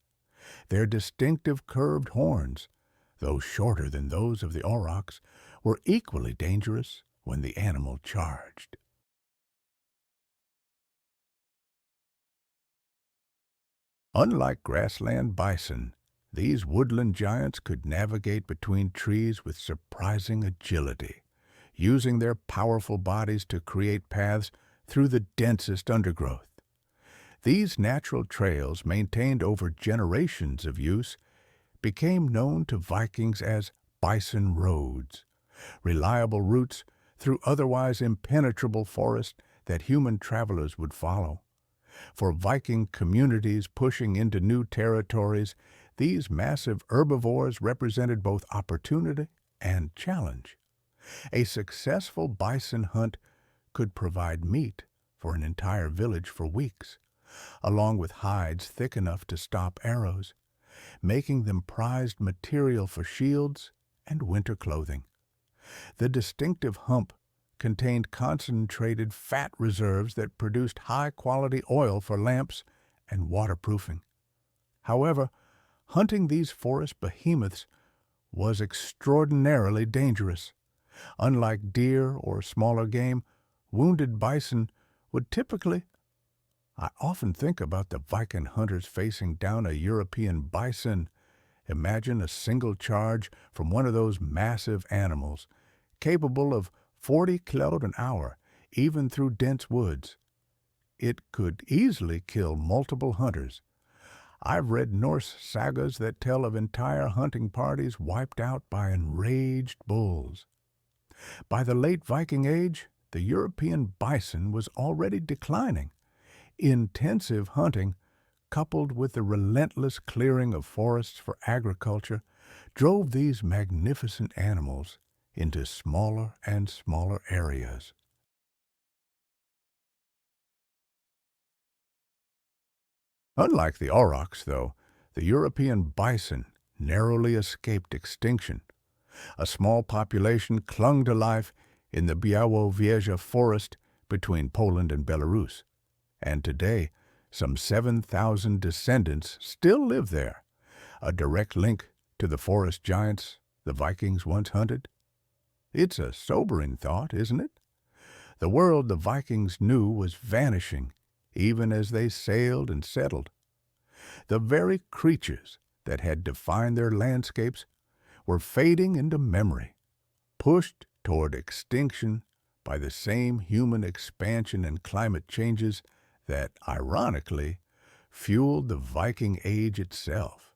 Their distinctive curved horns, though shorter than those of the aurochs, were equally dangerous when the animal charged. Unlike grassland bison, these woodland giants could navigate between trees with surprising agility, using their powerful bodies to create paths through the densest undergrowth. These natural trails, maintained over generations of use, became known to Vikings as bison roads, reliable routes through otherwise impenetrable forest that human travelers would follow. For Viking communities pushing into new territories, these massive herbivores represented both opportunity and challenge. A successful bison hunt could provide meat for an entire village for weeks, along with hides thick enough to stop arrows, making them prized material for shields and winter clothing. The distinctive hump contained concentrated fat reserves that produced high-quality oil for lamps and waterproofing. However, hunting these forest behemoths was extraordinarily dangerous. Unlike deer or smaller game, wounded bison would typically I often think about the Viking hunters facing down a European bison. Imagine a single charge from one of those massive animals, capable of 40 km an hour, even through dense woods. It could easily kill multiple hunters. I've read Norse sagas that tell of entire hunting parties wiped out by enraged bulls. By the late Viking Age, the European bison was already declining. Intensive hunting, coupled with the relentless clearing of forests for agriculture, drove these magnificent animals into smaller and smaller areas. Unlike the aurochs, though, the European bison narrowly escaped extinction. A small population clung to life in the Białowieża forest between Poland and Belarus, and today some 7,000 descendants still live there, a direct link to the forest giants the Vikings once hunted. It's a sobering thought, isn't it? The world the Vikings knew was vanishing even as they sailed and settled. The very creatures that had defined their landscapes were fading into memory, pushed toward extinction by the same human expansion and climate changes that, ironically, fueled the Viking Age itself.